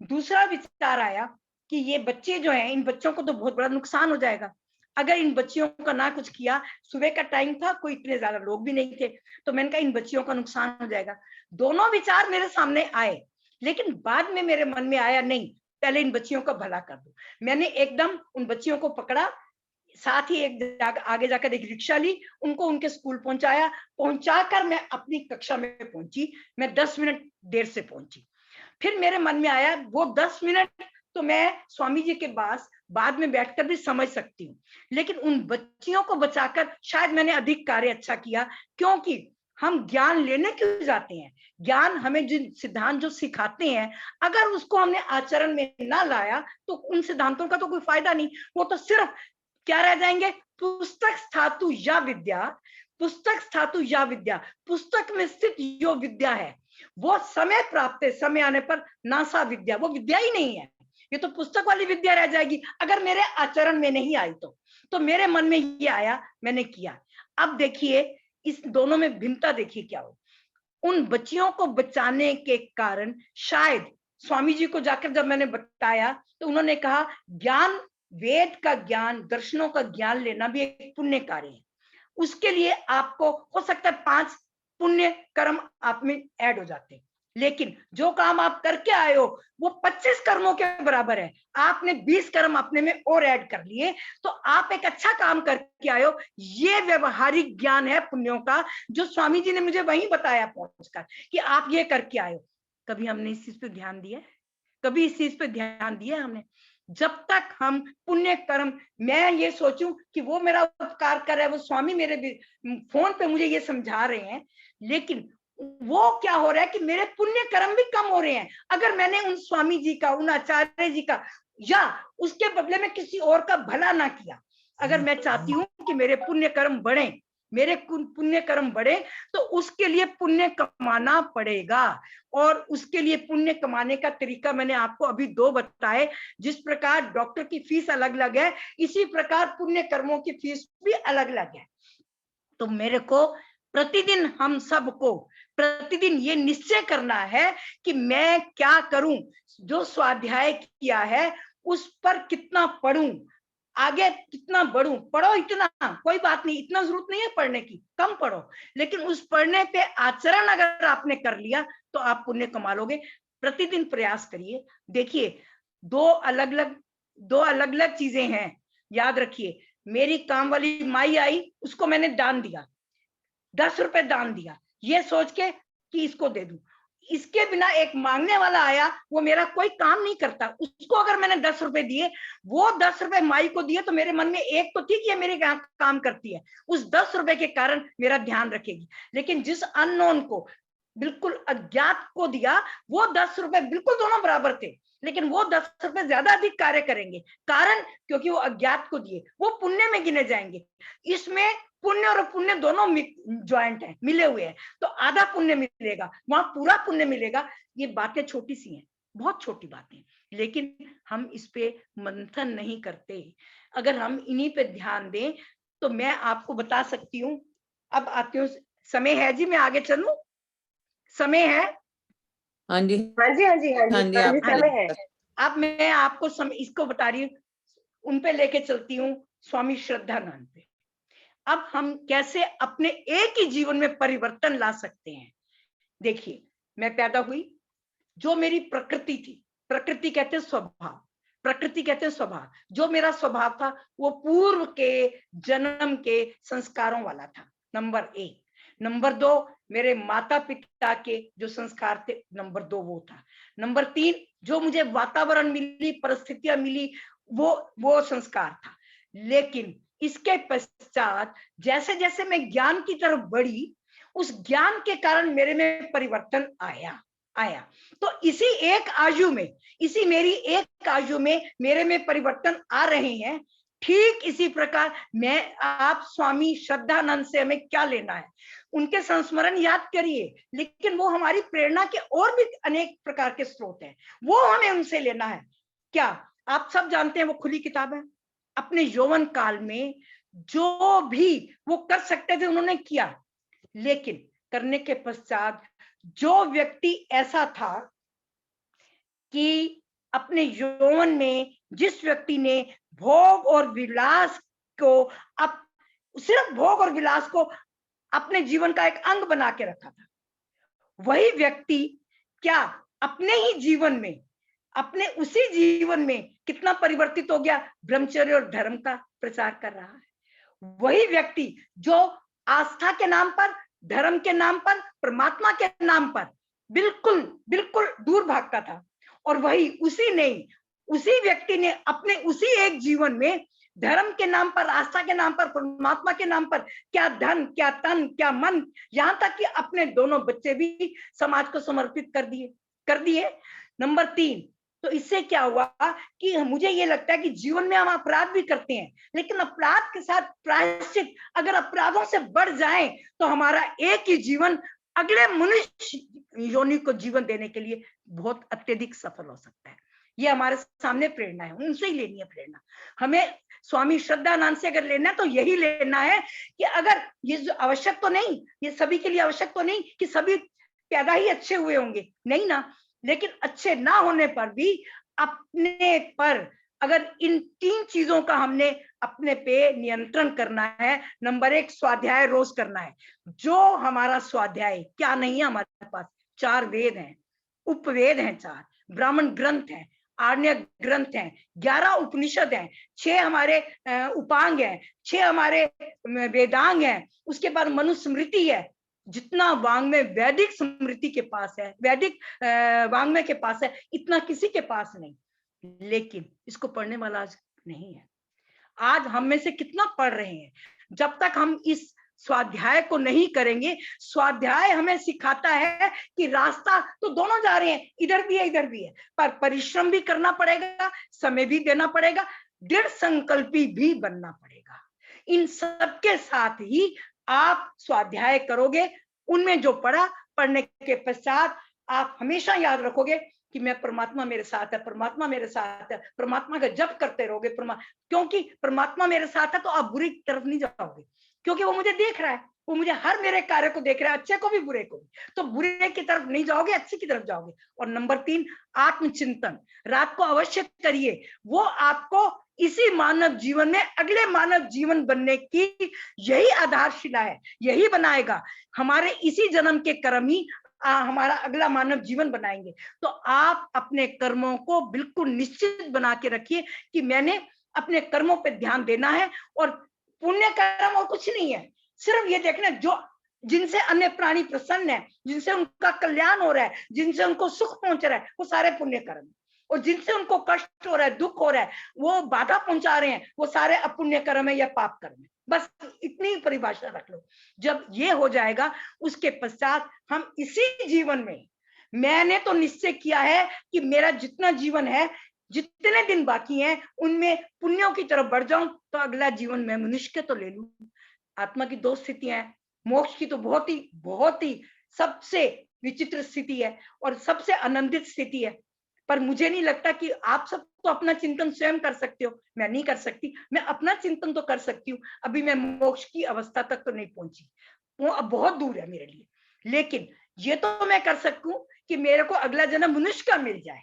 [SPEAKER 12] दूसरा विचार आया कि ये बच्चे जो हैं, इन बच्चों को तो बहुत बड़ा नुकसान हो जाएगा। अगर इन बच्चियों का ना कुछ किया, सुबह का टाइम था, कोई इतने ज्यादा लोग भी नहीं थे, तो मैंने कहा इन बच्चियों का नुकसान हो जाएगा। दोनों विचार मेरे सामने आए, लेकिन बाद में मेरे मन में आया नहीं, पहले इन बच्चियों का भला कर दो। मैंने एकदम उन बच्चियों को पकड़ा, साथ ही आगे जाकर एक रिक्शा ली, उनको उनके स्कूल पहुंचाया, पहुंचाकर मैं अपनी कक्षा में पहुंची। मैं 10 मिनट देर से पहुंची। फिर मेरे मन में आया वो 10 मिनट तो मैं स्वामी जी के पास बाद में बैठकर भी समझ सकती हूँ, लेकिन उन बच्चियों को बचाकर शायद मैंने अधिक कार्य अच्छा किया, क्योंकि हम ज्ञान लेने क्यों जाते हैं? ज्ञान हमें जिन सिद्धांत जो सिखाते हैं, अगर उसको हमने आचरण में ना लाया तो उन सिद्धांतों का तो कोई फायदा नहीं, वो तो सिर्फ क्या रह जाएंगे? पुस्तक स्थातु या विद्या, पुस्तक स्थातु या विद्या, पुस्तक में स्थित जो विद्या है वो समय प्राप्त है, समय आने पर नासा विद्या, वो विद्या ही नहीं है, ये तो पुस्तक वाली विद्या रह जाएगी अगर मेरे आचरण में नहीं आई तो मेरे मन में ये आया, मैंने किया। अब देखिए इस दोनों में भिन्नता देखिए क्या हो। उन बच्चियों को बचाने के कारण शायद स्वामी जी को जाकर जब मैंने बताया तो उन्होंने कहा ज्ञान, वेद का ज्ञान, दर्शनों का ज्ञान लेना भी एक पुण्य कार्य है, उसके लिए आपको हो सकता है 5 पुण्य कर्म आप में ऐड हो जाते हैं, लेकिन जो काम आप करके आए हो वो 25 कर्मों के बराबर है। आपने 20 कर्म अपने में और ऐड कर लिए, तो आप एक अच्छा काम करके आए हो। ये व्यवहारिक ज्ञान है पुण्यों का, जो स्वामी जी ने मुझे वहीं बताया पहुंचकर कि आप ये करके आए हो। कभी हमने इस चीज पे ध्यान दिया? कभी इस चीज पे ध्यान दिया हमने? जब तक हम पुण्य कर्म, मैं ये सोचूं कि वो मेरा उपकार कर रहा है, वो स्वामी मेरे फोन पे मुझे ये समझा रहे हैं, लेकिन वो क्या हो रहा है कि मेरे पुण्य कर्म भी कम हो रहे हैं। अगर मैंने उन स्वामी जी का, उन आचार्य जी का या उसके बदले में किसी और का भला ना किया, अगर मैं चाहती हूँ कि मेरे पुण्य कर्म बढ़े, मेरे पुण्य कर्म बढ़े, तो उसके लिए पुण्य कमाना पड़ेगा। और उसके लिए पुण्य कमाने का तरीका मैंने आपको अभी 2 बताए। जिस प्रकार डॉक्टर की फीस अलग अलग है, इसी प्रकार पुण्य कर्मों की फीस भी अलग अलग है। तो मेरे को प्रतिदिन, हम सबको प्रतिदिन ये निश्चय करना है कि मैं क्या करूं, जो स्वाध्याय किया है उस पर कितना पढूं, आगे कितना बढ़ूं। पढ़ो इतना, कोई बात नहीं, इतना जरूरत नहीं है पढ़ने की, कम पढ़ो, लेकिन उस पढ़ने पे आचरण अगर आपने कर लिया तो आप पुण्य कमा लोगे। प्रतिदिन प्रयास करिए। देखिए 2 अलग अलग चीजें हैं, याद रखिए। मेरी काम वाली माई आई, उसको मैंने दान दिया, 10 रुपए दान दिया, ये सोच के कि इसको दे दूं। इसके बिना एक मांगने वाला आया, वो मेरा कोई काम नहीं करता, उसको अगर मैंने 10 रुपए दिए, वो 10 रुपए माई को दिए, तो मेरे मन में एक तो थी कि ये मेरे काम करती है, उस 10 रुपए के कारण मेरा ध्यान रखेगी। लेकिन जिस अननोन को, बिल्कुल अज्ञात को दिया, वो 10 रुपए बिल्कुल दोनों बराबर थे, लेकिन वो 10 रुपए ज्यादा अधिक कार्य करेंगे, कारण क्योंकि वो अज्ञात को दिए, वो पुण्य में गिने जाएंगे। इसमें पुण्य और पुण्य दोनों ज्वाइंट है, मिले हुए हैं, तो आधा पुण्य मिलेगा, वहां पूरा पुण्य मिलेगा। ये बातें छोटी सी हैं, बहुत छोटी बातें, लेकिन हम इस पे मंथन नहीं करते। अगर हम इन्हीं पे ध्यान दें तो मैं आपको बता सकती हूँ। अब आती हूँ, समय है जी, मैं आगे चलूं? समय है?
[SPEAKER 2] हाँ जी,
[SPEAKER 9] हाँ जी, हाँ जी, हाँ जी, हाँ जी, समय है।
[SPEAKER 12] अब मैं आपको इसको बता रही हूँ, उन पे लेके चलती हूँ, स्वामी श्रद्धानंद पे। अब हम कैसे अपने एक ही जीवन में परिवर्तन ला सकते हैं? देखिए, मैं पैदा हुई, जो मेरी प्रकृति थी, प्रकृति कहते हैं स्वभाव, प्रकृति कहते हैं स्वभाव, जो मेरा स्वभाव था वो पूर्व के जन्म के संस्कारों वाला था, नंबर 1। नंबर 2, मेरे माता पिता के जो संस्कार थे, नंबर 2 वो था। नंबर 3, जो मुझे वातावरण मिली, परिस्थितियां मिली, वो संस्कार था। लेकिन इसके पश्चात जैसे जैसे मैं ज्ञान की तरफ बढ़ी, उस ज्ञान के कारण मेरे में परिवर्तन आया। तो इसी एक आयु में, इसी मेरी एक आयु में मेरे में परिवर्तन आ रहे हैं। ठीक इसी प्रकार मैं, आप स्वामी श्रद्धानंद से हमें क्या लेना है? उनके संस्मरण याद करिए, लेकिन वो हमारी प्रेरणा के और भी अनेक प्रकार के स्रोत हैं, वो हमें उनसे लेना है। क्या आप सब जानते हैं वो खुली किताब है? अपने यौवन काल में जो भी वो कर सकते थे उन्होंने किया, लेकिन करने के पश्चात जो व्यक्ति ऐसा था कि अपने यौवन में जिस व्यक्ति ने भोग और विलास को अब सिर्फ भोग और विलास को अपने जीवन का एक अंग बना के रखा था, वही व्यक्ति क्या अपने ही जीवन में, अपने उसी जीवन में कितना परिवर्तित हो गया, ब्रह्मचर्य और धर्म का प्रचार कर रहा है। वही व्यक्ति जो आस्था के नाम पर, धर्म के नाम पर, परमात्मा के नाम पर बिल्कुल बिल्कुल दूर भागता था, और वही उसी व्यक्ति ने अपने उसी एक जीवन में धर्म के नाम पर, आस्था के नाम पर, परमात्मा के नाम पर क्या धन, क्या तन, क्या मन, यहाँ तक कि अपने दोनों बच्चे भी समाज को समर्पित कर दिए। नंबर 3, तो इससे क्या हुआ कि मुझे ये लगता है कि जीवन में हम अपराध भी करते हैं, लेकिन अपराध के साथ प्रायश्चित अगर अपराधों से बढ़ जाए तो हमारा एक ही जीवन अगले मनुष्य योनि को जीवन देने के लिए बहुत अत्यधिक सफल हो सकता है। ये हमारे सामने प्रेरणा है, उनसे ही लेनी है प्रेरणा। हमें स्वामी श्रद्धानंद से अगर लेना है तो यही लेना है कि अगर ये जो आवश्यक तो नहीं, ये सभी के लिए आवश्यक तो नहीं कि सभी पैदा ही अच्छे हुए होंगे, नहीं ना, लेकिन अच्छे ना होने पर भी अपने पर अगर इन 3 चीजों का हमने अपने पे नियंत्रण करना है। नंबर 1, स्वाध्याय रोज करना है। जो हमारा स्वाध्याय क्या नहीं है, हमारे पास 4 वेद हैं, उपवेद हैं, 4 ब्राह्मण ग्रंथ हैं, आर्य ग्रंथ हैं, 11 उपनिषद हैं, 6 हमारे उपांग हैं, 6 हमारे वेदांग हैं, उसके बाद मनुस्मृति है। जितना वांग्मय वैदिक स्मृति के पास है, वैदिक वांग्मय के पास है, इतना किसी के पास नहीं, लेकिन इसको पढ़ने वाला आज नहीं है। आज हम में से कितना पढ़ रहे हैं? जब तक हम इस स्वाध्याय को नहीं करेंगे, स्वाध्याय हमें सिखाता है कि रास्ता तो दोनों जा रहे हैं, इधर भी है इधर भी है, पर परिश्रम भी करना पड़ेगा, समय भी देना पड़ेगा, दृढ़ संकल्पी भी बनना पड़ेगा। इन सब के साथ ही आप स्वाध्याय करोगे, उनमें जो पढ़ने के पश्चात आप हमेशा याद रखोगे कि मैं परमात्मा मेरे साथ है, परमात्मा मेरे साथ है, परमात्मा का जप करते रहोगे। क्योंकि परमात्मा मेरे साथ है तो आप बुरी तरफ नहीं जाओगे, क्योंकि वो मुझे देख रहा है, वो मुझे हर मेरे कार्य को देख रहा है, अच्छे को भी बुरे को भी, तो बुरे की तरफ नहीं जाओगे, अच्छे की तरफ जाओगे। और नंबर 3, आत्मचिंतन रात को अवश्य करिए, वो आपको इसी मानव जीवन में अगले मानव जीवन बनने की यही आधारशिला है, यही बनाएगा। हमारे इसी जन्म के कर्म ही हमारा अगला मानव जीवन बनाएंगे। तो आप अपने कर्मों को बिल्कुल निश्चित बना के रखिए कि मैंने अपने कर्मों पे ध्यान देना है, और पुण्य कर्म और कुछ नहीं है, सिर्फ ये देखना जो जिनसे अन्य प्राणी प्रसन्न है, जिनसे उनका कल्याण हो रहा है, जिनसे उनको सुख पहुंच रहा है, वो सारे पुण्य कर्म, और जिनसे उनको कष्ट हो रहा है, दुख हो रहा है, वो बाधा पहुंचा रहे हैं, वो सारे अपुण्य कर्म है या पाप कर्म है। बस इतनी परिभाषा रख लो। जब ये हो जाएगा, उसके पश्चात हम इसी जीवन में, मैंने तो निश्चय किया है कि मेरा जितना जीवन है, जितने दिन बाकी हैं, उनमें पुण्यों की तरफ बढ़ जाऊं तो अगला जीवन मैं मनुष्य के तो ले लूं। आत्मा की 2 स्थितियां हैं, मोक्ष की तो बहुत ही सबसे विचित्र स्थिति है और सबसे आनंदित स्थिति है। पर मुझे नहीं लगता कि आप सब तो अपना चिंतन स्वयं कर सकते हो, मैं नहीं कर सकती। मैं अपना चिंतन तो कर सकती हूँ, अभी मैं मोक्ष की अवस्था तक तो नहीं पहुंची, वो अब बहुत दूर है मेरे लिए, लेकिन ये तो मैं कर सकूं कि मेरे को अगला जन्म मनुष्य का मिल जाए।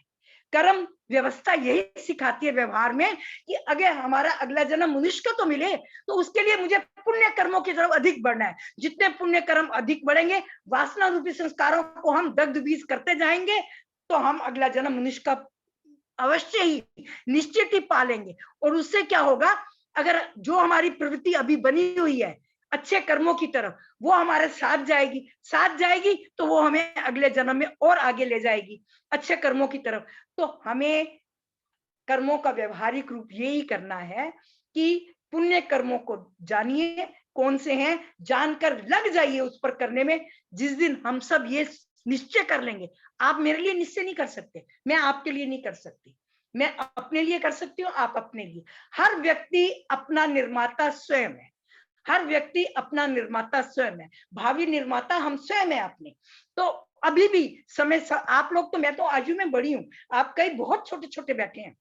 [SPEAKER 12] कर्म व्यवस्था यही सिखाती है व्यवहार में कि अगर हमारा अगला जन्म मनुष्य का तो मिले, तो उसके लिए मुझे पुण्य कर्मों की तरफ अधिक बढ़ना है। जितने पुण्य कर्म अधिक बढ़ेंगे, वासना रूपी संस्कारों को हम दग्ध बीज करते जाएंगे, तो हम अगला जन्म मनुष्य का अवश्य ही निश्चित ही पालेंगे। और उससे क्या होगा, अगर जो हमारी प्रवृत्ति अभी बनी हुई है अच्छे कर्मों की तरफ, वो हमारे साथ जाएगी तो वो हमें अगले जन्म में और आगे ले जाएगी अच्छे कर्मों की तरफ। तो हमें कर्मों का व्यवहारिक रूप यही करना है कि पुण्य कर्मों को जानिए कौन से हैं, जानकर लग जाइए उस पर करने में। जिस दिन हम सब ये निश्चय कर लेंगे, आप मेरे लिए निश्चय नहीं कर सकते, मैं आपके लिए नहीं कर सकती, मैं अपने लिए कर सकती हूँ, आप अपने लिए। हर व्यक्ति अपना निर्माता स्वयं है, हर व्यक्ति अपना निर्माता स्वयं है, भावी निर्माता हम स्वयं है अपने। तो अभी भी समय, आप लोग तो, मैं तो आयु में बड़ी हूँ, आप कई बहुत छोटे छोटे बैठे हैं,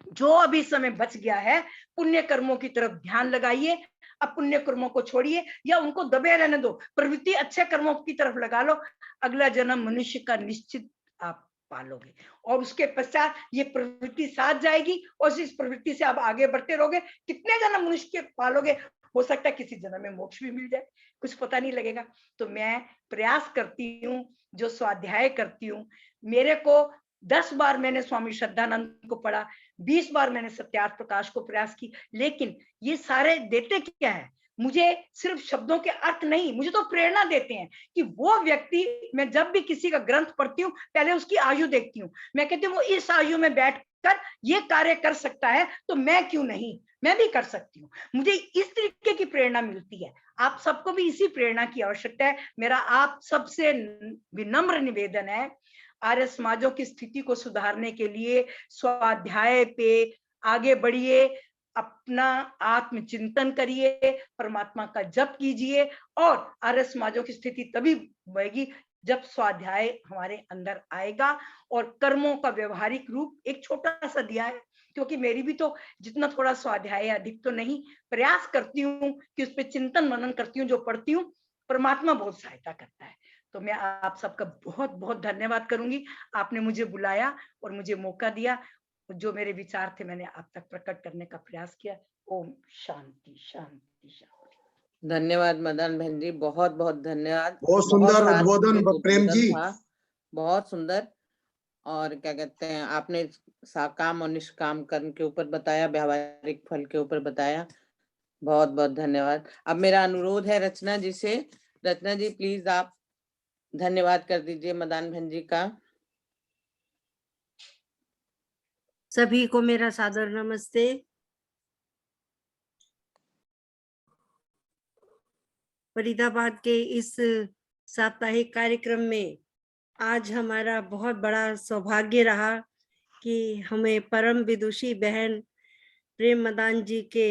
[SPEAKER 12] जो अभी समय बच गया है पुण्य कर्मों की तरफ ध्यान लगाइए, अपुण्य कर्मों को छोड़िए या उनको दबे रहने दो, प्रवृत्ति अच्छे कर्मों की तरफ लगा लो। अगला जन्म मनुष्य का निश्चित आप पालोगे, और उसके पश्चात ये प्रवृत्ति साथ जाएगी और इस प्रवृत्ति से आप आगे बढ़ते रहोगे। कितने जन्म मनुष्य के पालोगे, हो सकता है किसी जन्म में मोक्ष भी मिल जाए, कुछ पता नहीं लगेगा। तो मैं प्रयास करती हूँ, जो स्वाध्याय करती हूँ, मेरे को 10 बार मैंने स्वामी श्रद्धानंद को पढ़ा, 20 बार मैंने सत्यार्थ प्रकाश को प्रयास की, लेकिन ये सारे देते क्या है, मुझे सिर्फ शब्दों के अर्थ नहीं, मुझे तो प्रेरणा देते हैं कि वो व्यक्ति, मैं जब भी किसी का ग्रंथ पढ़ती हूँ पहले उसकी आयु देखती हूँ, मैं कहती हूँ वो इस आयु में बैठकर ये कार्य कर सकता है तो मैं क्यों नहीं, मैं भी कर सकती हूँ। मुझे इस तरीके की प्रेरणा मिलती है। आप सबको भी इसी प्रेरणा की आवश्यकता है। मेरा आप सबसे विनम्र निवेदन है, आर्य समाजों की स्थिति को सुधारने के लिए स्वाध्याय पे आगे बढ़िए, अपना आत्मचिंतन करिए, परमात्मा का जप कीजिए, और आर्य समाजों की स्थिति तभी बढ़ेगी जब स्वाध्याय हमारे अंदर आएगा। और कर्मों का व्यवहारिक रूप एक छोटा सा दिया है, क्योंकि मेरी भी तो जितना थोड़ा स्वाध्याय है, अधिक तो नहीं, प्रयास करती हूँ कि उस पर चिंतन मनन करती हूँ, जो पढ़ती हूँ परमात्मा बहुत सहायता करता है। तो मैं आप सबका बहुत बहुत धन्यवाद करूंगी, आपने मुझे बुलाया और मुझे मौका दिया, जो मेरे विचार थे मैंने आप तक प्रकट करने का प्रयास किया। ओम शांति शांति शांति।
[SPEAKER 2] धन्यवाद मदन बहन जी, बहुत बहुत धन्यवाद।
[SPEAKER 6] बहुत सुंदर
[SPEAKER 2] सार्थक
[SPEAKER 6] उद्बोधन प्रेम
[SPEAKER 2] उद्बोधन
[SPEAKER 6] जी।
[SPEAKER 2] था, बहुत सुंदर। और क्या कहते हैं, आपने साकाम और निष्काम कर्म के ऊपर बताया, व्यावहारिक फल के ऊपर बताया, बहुत बहुत धन्यवाद। अब मेरा अनुरोध है रचना जी से, रचना जी प्लीज आप धन्यवाद कर दीजिए मदान बहन जी का।
[SPEAKER 11] सभी को मेरा सादर नमस्ते। फरीदाबाद के इस साप्ताहिक कार्यक्रम में आज हमारा बहुत बड़ा सौभाग्य रहा कि हमें परम विदुषी बहन प्रेम मदान जी के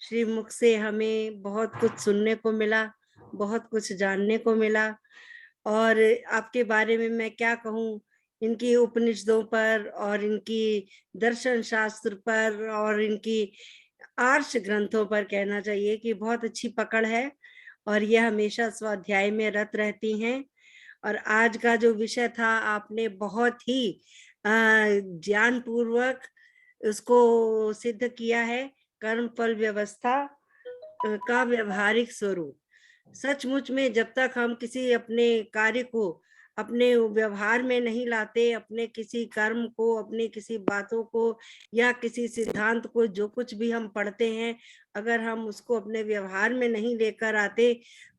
[SPEAKER 11] श्री मुख से हमें बहुत कुछ सुनने को मिला, बहुत कुछ जानने को मिला। और आपके बारे में मैं क्या कहूँ, इनकी उपनिषदों पर और इनकी दर्शन शास्त्र पर और इनकी आर्ष ग्रंथों पर कहना चाहिए कि बहुत अच्छी पकड़ है, और यह हमेशा स्वाध्याय में रत रहती हैं। और आज का जो विषय था, आपने बहुत ही ज्ञान पूर्वक उसको सिद्ध किया है, कर्म फल व्यवस्था का व्यवहारिक स्वरूप। सचमुच में जब तक हम किसी अपने कार्य को अपने व्यवहार में नहीं लाते, अपने किसी कर्म को, अपने किसी बातों को या किसी सिद्धांत को, जो कुछ भी हम पढ़ते हैं, अगर हम उसको अपने व्यवहार में नहीं लेकर आते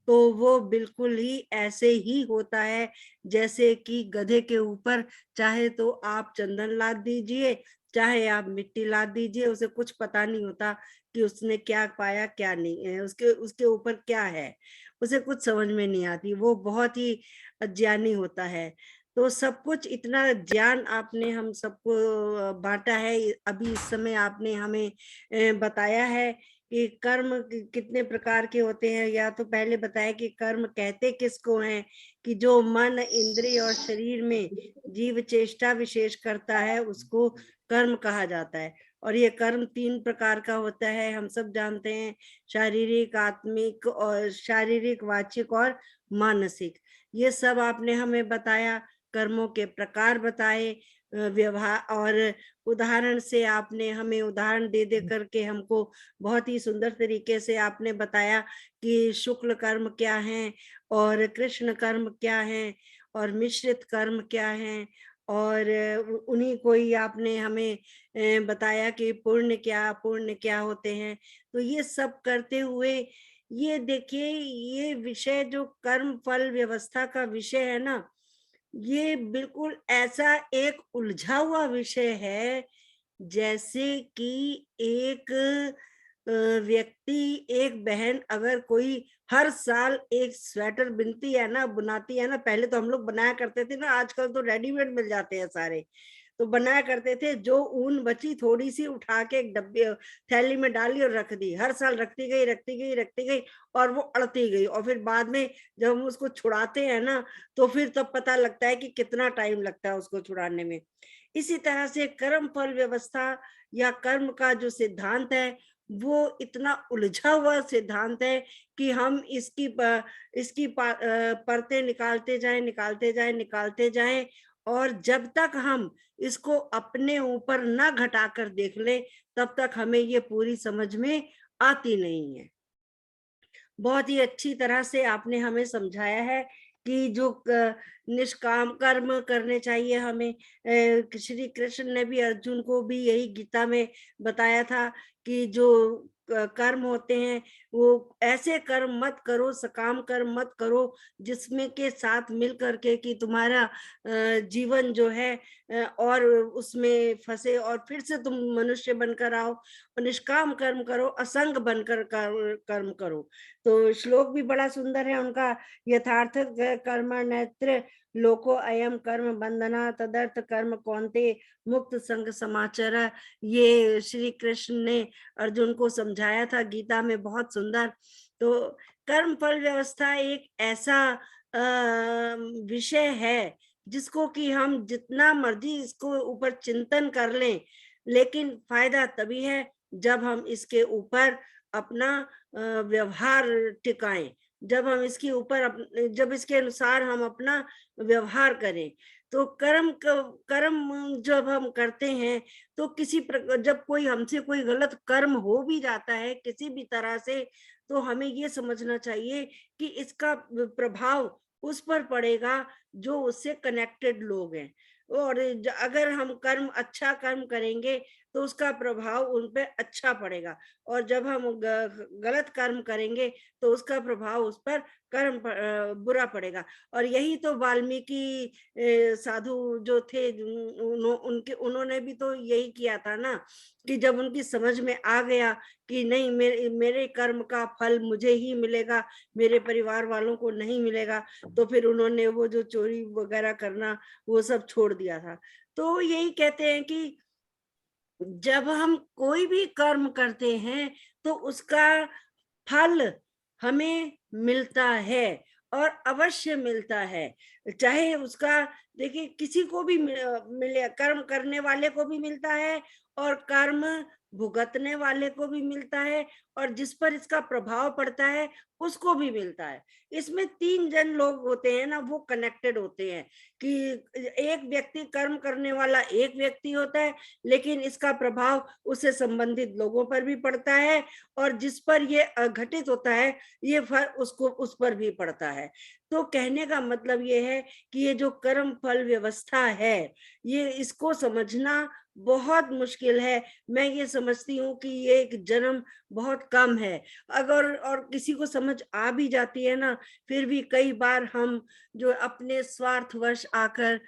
[SPEAKER 11] तो वो बिल्कुल ही ऐसे ही होता है जैसे कि गधे के ऊपर चाहे तो आप चंदन लाद दीजिए, चाहे आप मिट्टी लाद दीजिए, उसे कुछ पता नहीं होता कि उसने क्या पाया क्या नहीं है, उसके ऊपर क्या है, उसे कुछ समझ में नहीं आती, वो बहुत ही अज्ञानी होता है। तो सब कुछ इतना ज्ञान आपने हम सबको बांटा है, अभी इस समय आपने हमें बताया है कि कर्म कितने प्रकार के होते हैं। या तो पहले बताया कि कर्म कहते किसको हैं, कि जो मन इंद्रिय और शरीर में जीव चेष्टा विशेष करता है उसको कर्म कहा जाता है। और ये कर्म 3 प्रकार का होता है, हम सब जानते हैं, शारीरिक, आत्मिक और शारीरिक, वाचिक और मानसिक। ये सब आपने हमें बताया, कर्मों के प्रकार बताए, व्यवहार और उदाहरण से आपने हमें उदाहरण दे दे करके हमको बहुत ही सुंदर तरीके से आपने बताया कि शुक्ल कर्म क्या है और कृष्ण कर्म क्या है और मिश्रित कर्म क्या है, और उन्हीं को ही आपने हमें बताया कि पुण्य क्या होते हैं। तो ये सब करते हुए ये देखिए, ये विषय जो कर्म फल व्यवस्था का विषय है ना, ये बिल्कुल ऐसा एक उलझा हुआ विषय है जैसे कि एक व्यक्ति, एक बहन अगर कोई हर साल एक स्वेटर बुनती है ना, बनाती है ना, पहले तो हम लोग बनाया करते थे ना, आजकल तो रेडीमेड मिल जाते हैं सारे, तो बनाया करते थे, जो ऊन बची थोड़ी सी उठा के एक डब्बे थैली में डाली और रख दी, हर साल रखती गई और वो अड़ती गई, और फिर बाद में जब हम उसको छुड़ाते हैं ना तो फिर तब पता लगता है कि कितना टाइम लगता है उसको छुड़ाने में। इसी तरह से कर्म फल व्यवस्था या कर्म का जो सिद्धांत है वो इतना उलझा हुआ सिद्धांत है कि हम इसकी परतें निकालते जाएं और जब तक हम इसको अपने ऊपर ना घटाकर देख ले तब तक हमें ये पूरी समझ में आती नहीं है। बहुत ही अच्छी तरह से आपने हमें समझाया है कि जो निष्काम कर्म करने चाहिए हमें। श्री कृष्ण ने भी अर्जुन को भी यही गीता में बताया था कि जो कर्म होते हैं वो ऐसे कर्म मत करो, सकाम कर्म मत करो जिसमें के साथ मिल करके कि तुम्हारा जीवन जो है और उसमें फंसे और फिर से तुम मनुष्य बनकर आओ। निष्काम कर्म करो, असंग बनकर कर्म करो। तो श्लोक भी बड़ा सुंदर है उनका, यथार्थ कर्म नेत्र लोको अयम कर्म बंधना तदर्थ कर्म कौन्ते मुक्त संग समाचार। ये श्री कृष्ण ने अर्जुन को समझाया था गीता में, बहुत सुंदर। तो कर्म फल व्यवस्था एक ऐसा विषय है जिसको कि हम जितना मर्जी इसको ऊपर चिंतन कर लें, लेकिन फायदा तभी है जब हम इसके ऊपर अपना व्यवहार टिकाएं, जब हम इसके ऊपर जब इसके अनुसार हम अपना व्यवहार करें। तो कर्म जब हम करते हैं तो जब कोई हमसे कोई गलत कर्म हो भी जाता है किसी भी तरह से, तो हमें ये समझना चाहिए कि इसका प्रभाव उस पर पड़ेगा जो उससे कनेक्टेड लोग हैं। और अगर हम अच्छा कर्म करेंगे तो उसका प्रभाव उन पे अच्छा पड़ेगा, और जब हम गलत कर्म करेंगे तो उसका प्रभाव उस पर बुरा पड़ेगा। और यही तो वाल्मीकि साधु जो थे उन्होंने भी तो यही किया था ना, कि जब उनकी समझ में आ गया कि नहीं मेरे कर्म का फल मुझे ही मिलेगा, मेरे परिवार वालों को नहीं मिलेगा, तो फिर उन्होंने वो जो चोरी वगैरह करना वो सब छोड़ दिया था। तो यही कहते हैं कि जब हम कोई भी कर्म करते हैं तो उसका फल हमें मिलता है और अवश्य मिलता है। चाहे उसका देखिए किसी को भी मिले, कर्म करने वाले को भी मिलता है और कर्म भुगतने वाले को भी मिलता है, और जिस पर इसका प्रभाव पड़ता है उसको भी मिलता है। इसमें 3 जन लोग होते हैं ना, वो कनेक्टेड होते हैं कि एक व्यक्ति कर्म करने वाला एक व्यक्ति होता है, लेकिन इसका प्रभाव उससे संबंधित लोगों पर भी पड़ता है, और जिस पर ये घटित होता है ये फल उसको उस पर भी पड़ता है। तो कहने का मतलब ये है कि ये जो कर्म फल व्यवस्था है ये इसको समझना बहुत मुश्किल है। मैं ये समझती हूँ कि ये एक जन्म बहुत कम है। अगर और किसी को समझ आ भी जाती है ना, फिर भी कई बार हम जो अपने स्वार्थवश आकर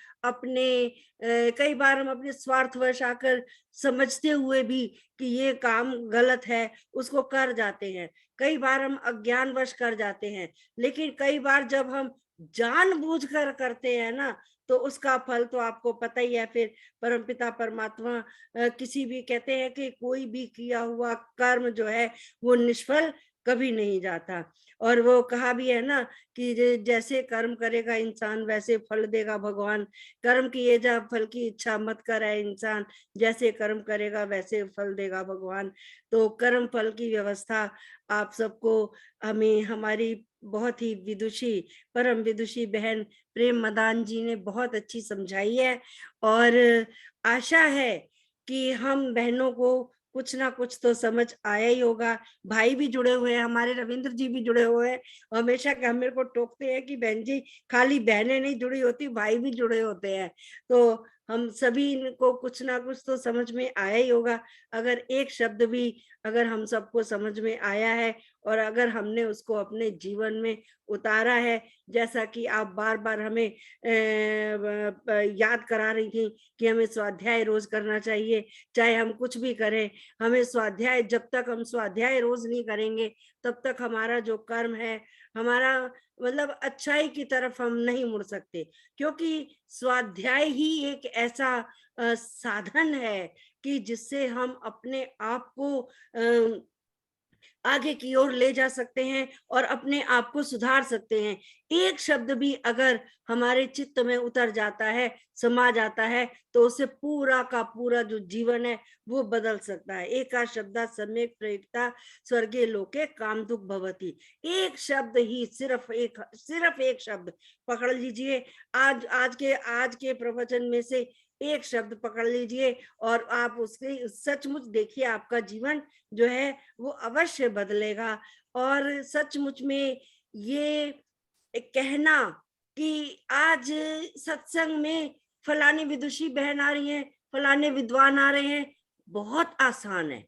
[SPEAKER 11] कई बार हम अपने स्वार्थवश आकर समझते हुए भी कि ये काम गलत है उसको कर जाते हैं। कई बार हम अज्ञानवश कर जाते हैं, लेकिन कई बार जब हम जानबूझकर करते हैं ना तो उसका फल तो आपको पता ही है। फिर परमपिता परमात्मा किसी भी कहते हैं कि कोई भी किया हुआ कर्म जो है वो निष्फल कभी नहीं जाता। और वो कहा भी है ना कि जैसे कर्म करेगा इंसान वैसे फल देगा भगवान। कर्म किए जा फल की इच्छा मत करे इंसान, जैसे कर्म करेगा वैसे फल देगा भगवान। तो कर्म फल की व्यवस्था आप सबको हमें हमारी बहुत ही विदुषी परम विदुषी बहन प्रेम मदान जी ने बहुत अच्छी समझाई है, और आशा है कि हम बहनों को कुछ ना कुछ तो समझ आया ही होगा। भाई भी जुड़े हुए हैं, हमारे रविंद्र जी भी जुड़े हुए हैं। हमेशा मेरे को टोकते हैं कि बहन जी खाली बहनें नहीं जुड़ी होती, भाई भी जुड़े होते हैं। तो हम सभी को कुछ ना कुछ तो समझ में आया ही होगा। अगर एक शब्द भी अगर हम सबको समझ में आया है और अगर हमने उसको अपने जीवन में उतारा है, जैसा कि आप बार बार हमें याद करा रही थी कि हमें स्वाध्याय रोज करना चाहिए, चाहे हम कुछ भी करें हमें स्वाध्याय, जब तक हम स्वाध्याय रोज नहीं करेंगे तब तक हमारा जो कर्म है, हमारा मतलब अच्छाई की तरफ हम नहीं मुड़ सकते। क्योंकि स्वाध्याय ही एक ऐसा साधन है कि जिससे हम अपने आप को आगे की ओर ले जा सकते हैं और अपने आप को सुधार सकते हैं। एक शब्द भी अगर हमारे चित्त में उतर जाता है, समा जाता है, तो उससे पूरा का पूरा जो जीवन है वो बदल सकता है। एका शब्दा सम्यक प्रयुक्ता स्वर्गीय लोके काम दुख भवति। एक शब्द ही, सिर्फ एक शब्द पकड़ लीजिए। आज के प्रवचन में से एक शब्द पकड़ लीजिए और आप उसके सचमुच देखिए, आपका जीवन जो है वो अवश्य बदलेगा। और सचमुच में ये कहना कि आज सत्संग में फलानी विदुषी बहन आ रही है, फलाने विद्वान आ रहे हैं, बहुत आसान है,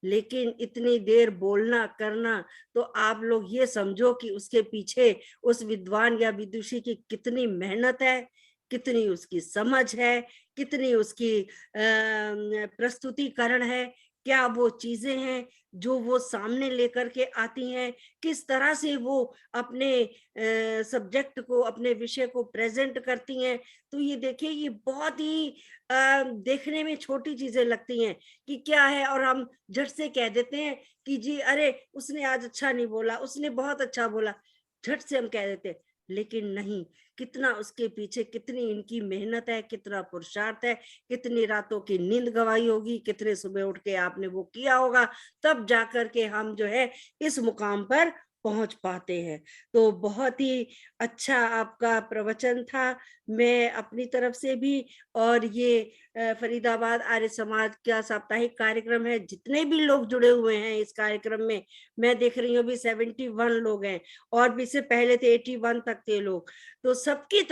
[SPEAKER 11] लेकिन इतनी देर बोलना करना, तो आप लोग ये समझो कि उसके पीछे उस विद्वान या विदुषी की कितनी मेहनत है, कितनी उसकी समझ है, कितनी उसकी प्रस्तुतिकरण है, क्या वो चीजें हैं जो वो सामने लेकर के आती हैं, किस तरह से वो अपने सब्जेक्ट को, अपने विषय को प्रेजेंट करती हैं। तो ये देखिए, ये बहुत ही देखने में छोटी चीजें लगती हैं कि क्या है, और हम झट से कह देते हैं कि जी अरे उसने आज अच्छा नहीं बोला, उसने बहुत अच्छा बोला, झट से हम कह देते हैं। लेकिन नहीं, कितना उसके पीछे, कितनी इनकी मेहनत है, कितना पुरुषार्थ है, कितनी रातों की नींद गवाई होगी, कितने सुबह उठ के आपने वो किया होगा, तब जाकर के हम जो है इस मुकाम पर पहुंच पाते हैं। तो बहुत ही अच्छा आपका प्रवचन था। मैं अपनी तरफ से भी, और ये फरीदाबाद आर्य समाज का साप्ताहिक कार्यक्रम है, जितने भी लोग जुड़े हुए हैं इस कार्यक्रम में, मैं देख रही हूँ अभी 71 लोग हैं, और भी से पहले थे 81 तक के लोग। तो सबकी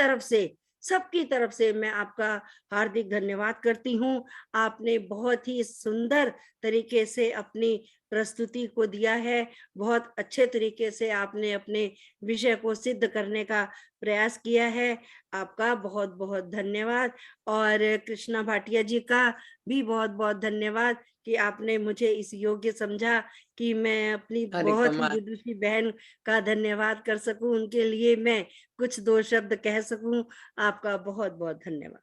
[SPEAKER 11] तरफ से मैं आपका हार्दिक धन्यवाद करती हूँ। आपने बहुत ही सुंदर तरीके से अपनी प्रस्तुति को दिया है, बहुत अच्छे तरीके से आपने अपने विषय को सिद्ध करने का प्रयास किया है। आपका बहुत बहुत धन्यवाद। और कृष्णा भाटिया जी का भी बहुत बहुत धन्यवाद कि आपने मुझे इस योग्य समझा कि मैं अपनी बहुत ही विदुषी बहन का धन्यवाद कर सकूं, उनके लिए मैं कुछ दो शब्द कह सकूं। आपका बहुत बहुत धन्यवाद।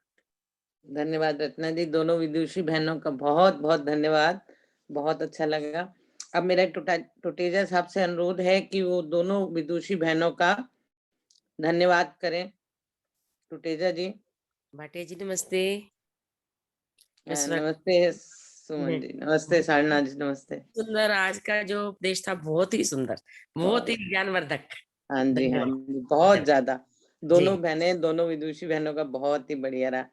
[SPEAKER 2] धन्यवाद रत्ना जी, दोनों विदुषी बहनों का बहुत बहुत धन्यवाद, बहुत अच्छा लगा। अब मेरा टुटेजा साहब से अनुरोध है कि वो दोनों विदुषी बहनों का धन्यवाद करें। टुटेजा जी।
[SPEAKER 14] भाटिया जी नमस्ते।
[SPEAKER 2] नमस्ते सुमन जी, नमस्ते सारना जी, नमस्ते।
[SPEAKER 14] सुंदर, आज का जो उपदेश था बहुत ही सुंदर, बहुत ही ज्ञानवर्धक।
[SPEAKER 2] हाँ जी, हाँ जी, बहुत ज्यादा। दोनों बहनें, दोनों विदुषी बहनों का बहुत ही बढ़िया रहा।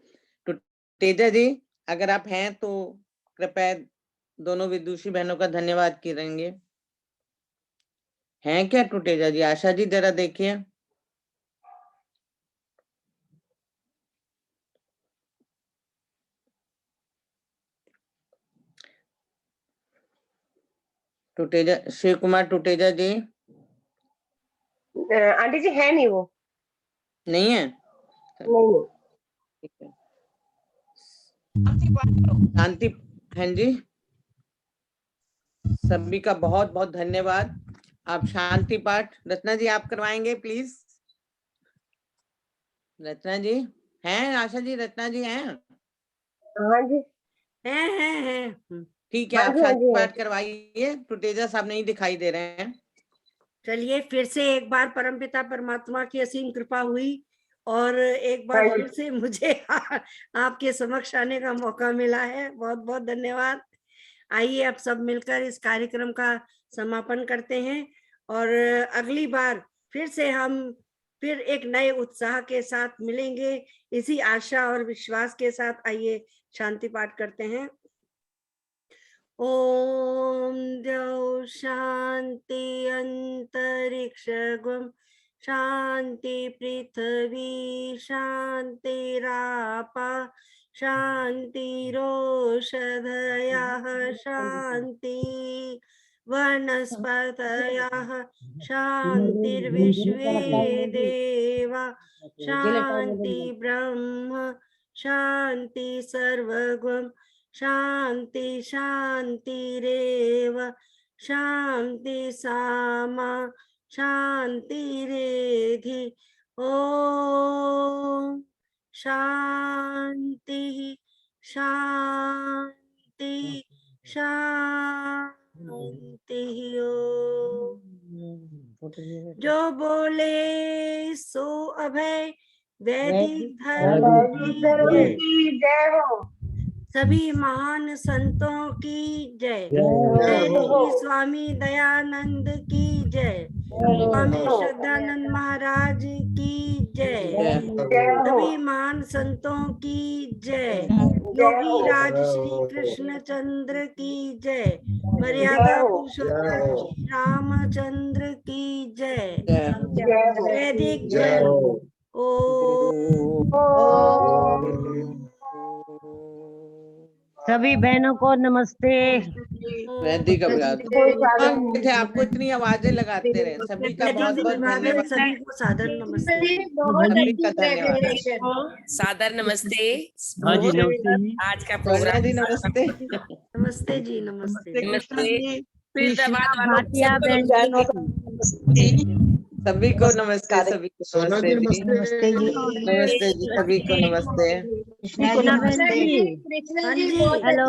[SPEAKER 2] टुटेजा जी, अगर आप हैं तो कृपया दोनों विदुषी बहनों का धन्यवाद करेंगे। हैं क्या टुटेजा जी? आशा जी जरा देखिए। टुटेजा, शिव कुमार टुटेजा जी।
[SPEAKER 9] आंटी जी है नहीं, वो
[SPEAKER 2] नहीं है।
[SPEAKER 9] नहीं।
[SPEAKER 2] ठीक है। शांति, हाँ जी, सभी का बहुत बहुत धन्यवाद। आप शांति पाठ रत्ना जी आप करवाएंगे प्लीज। रत्ना जी हैं? आशा जी, रत्ना जी हैं?
[SPEAKER 9] हाँ जी,
[SPEAKER 11] हैं।
[SPEAKER 2] ठीक है, आप शांति पाठ करवाइए। टुटेजा साहब नहीं दिखाई दे रहे हैं।
[SPEAKER 11] चलिए, फिर से एक बार परमपिता परमात्मा की असीम कृपा हुई, और एक बार फिर से मुझे आपके समक्ष आने का मौका मिला है। बहुत बहुत धन्यवाद। आइए अब सब मिलकर इस कार्यक्रम का समापन करते हैं, और अगली बार फिर से हम फिर एक नए उत्साह के साथ मिलेंगे, इसी आशा और विश्वास के साथ। आइए शांति पाठ करते हैं। ओम द्यौ शांति अंतरिक्ष गुम शांति पृथ्वी शांतिरापा शांतिरोषधयः शांति वनस्पतयः शांतिर्विश्वे देवा शांति ब्रह्म शांति सर्वगुण शांति शांतिरेव शांति सामा शांतिरेधि। ओम शांति शांति शांति। शांति ओम। जो बोले सो अभय वैदिक धर्म की जय हो। सभी महान संतों की जय। जय श्री स्वामी दयानंद की जय। स्वामी श्रद्धानंद महाराज की जय। सभी महान संतों की जय। योगी राज श्री कृष्णचंद्र की जय। मर्यादा पुरुषोत्तम श्री रामचंद्र की जय। वैदिक धर्म
[SPEAKER 15] सभी बहनों को नमस्ते।
[SPEAKER 2] वैदिक अभिवादन थे, आपको इतनी आवाजें लगाते रहे। सभी का बहुत बहुत धन्यवाद।
[SPEAKER 11] सभी को सादर नमस्ते।
[SPEAKER 2] सभी का धन्यवाद।
[SPEAKER 14] सादर नमस्ते।
[SPEAKER 7] हाँ जी, नमस्ते जी।
[SPEAKER 14] आज का प्रोग्राम
[SPEAKER 2] जी नमस्ते।
[SPEAKER 11] नमस्ते जी, नमस्ते।
[SPEAKER 14] नमस्ते। फरीदाबाद वालों
[SPEAKER 15] भाटिया बहन
[SPEAKER 2] सभी को नमस्ते। सभी को नमस्ते जी।
[SPEAKER 15] नमस्ते जी।
[SPEAKER 2] नमस्ते जी, सभी को नमस्ते।
[SPEAKER 15] कृष्णा बहन जी,
[SPEAKER 11] हाँ जी,
[SPEAKER 15] हेलो।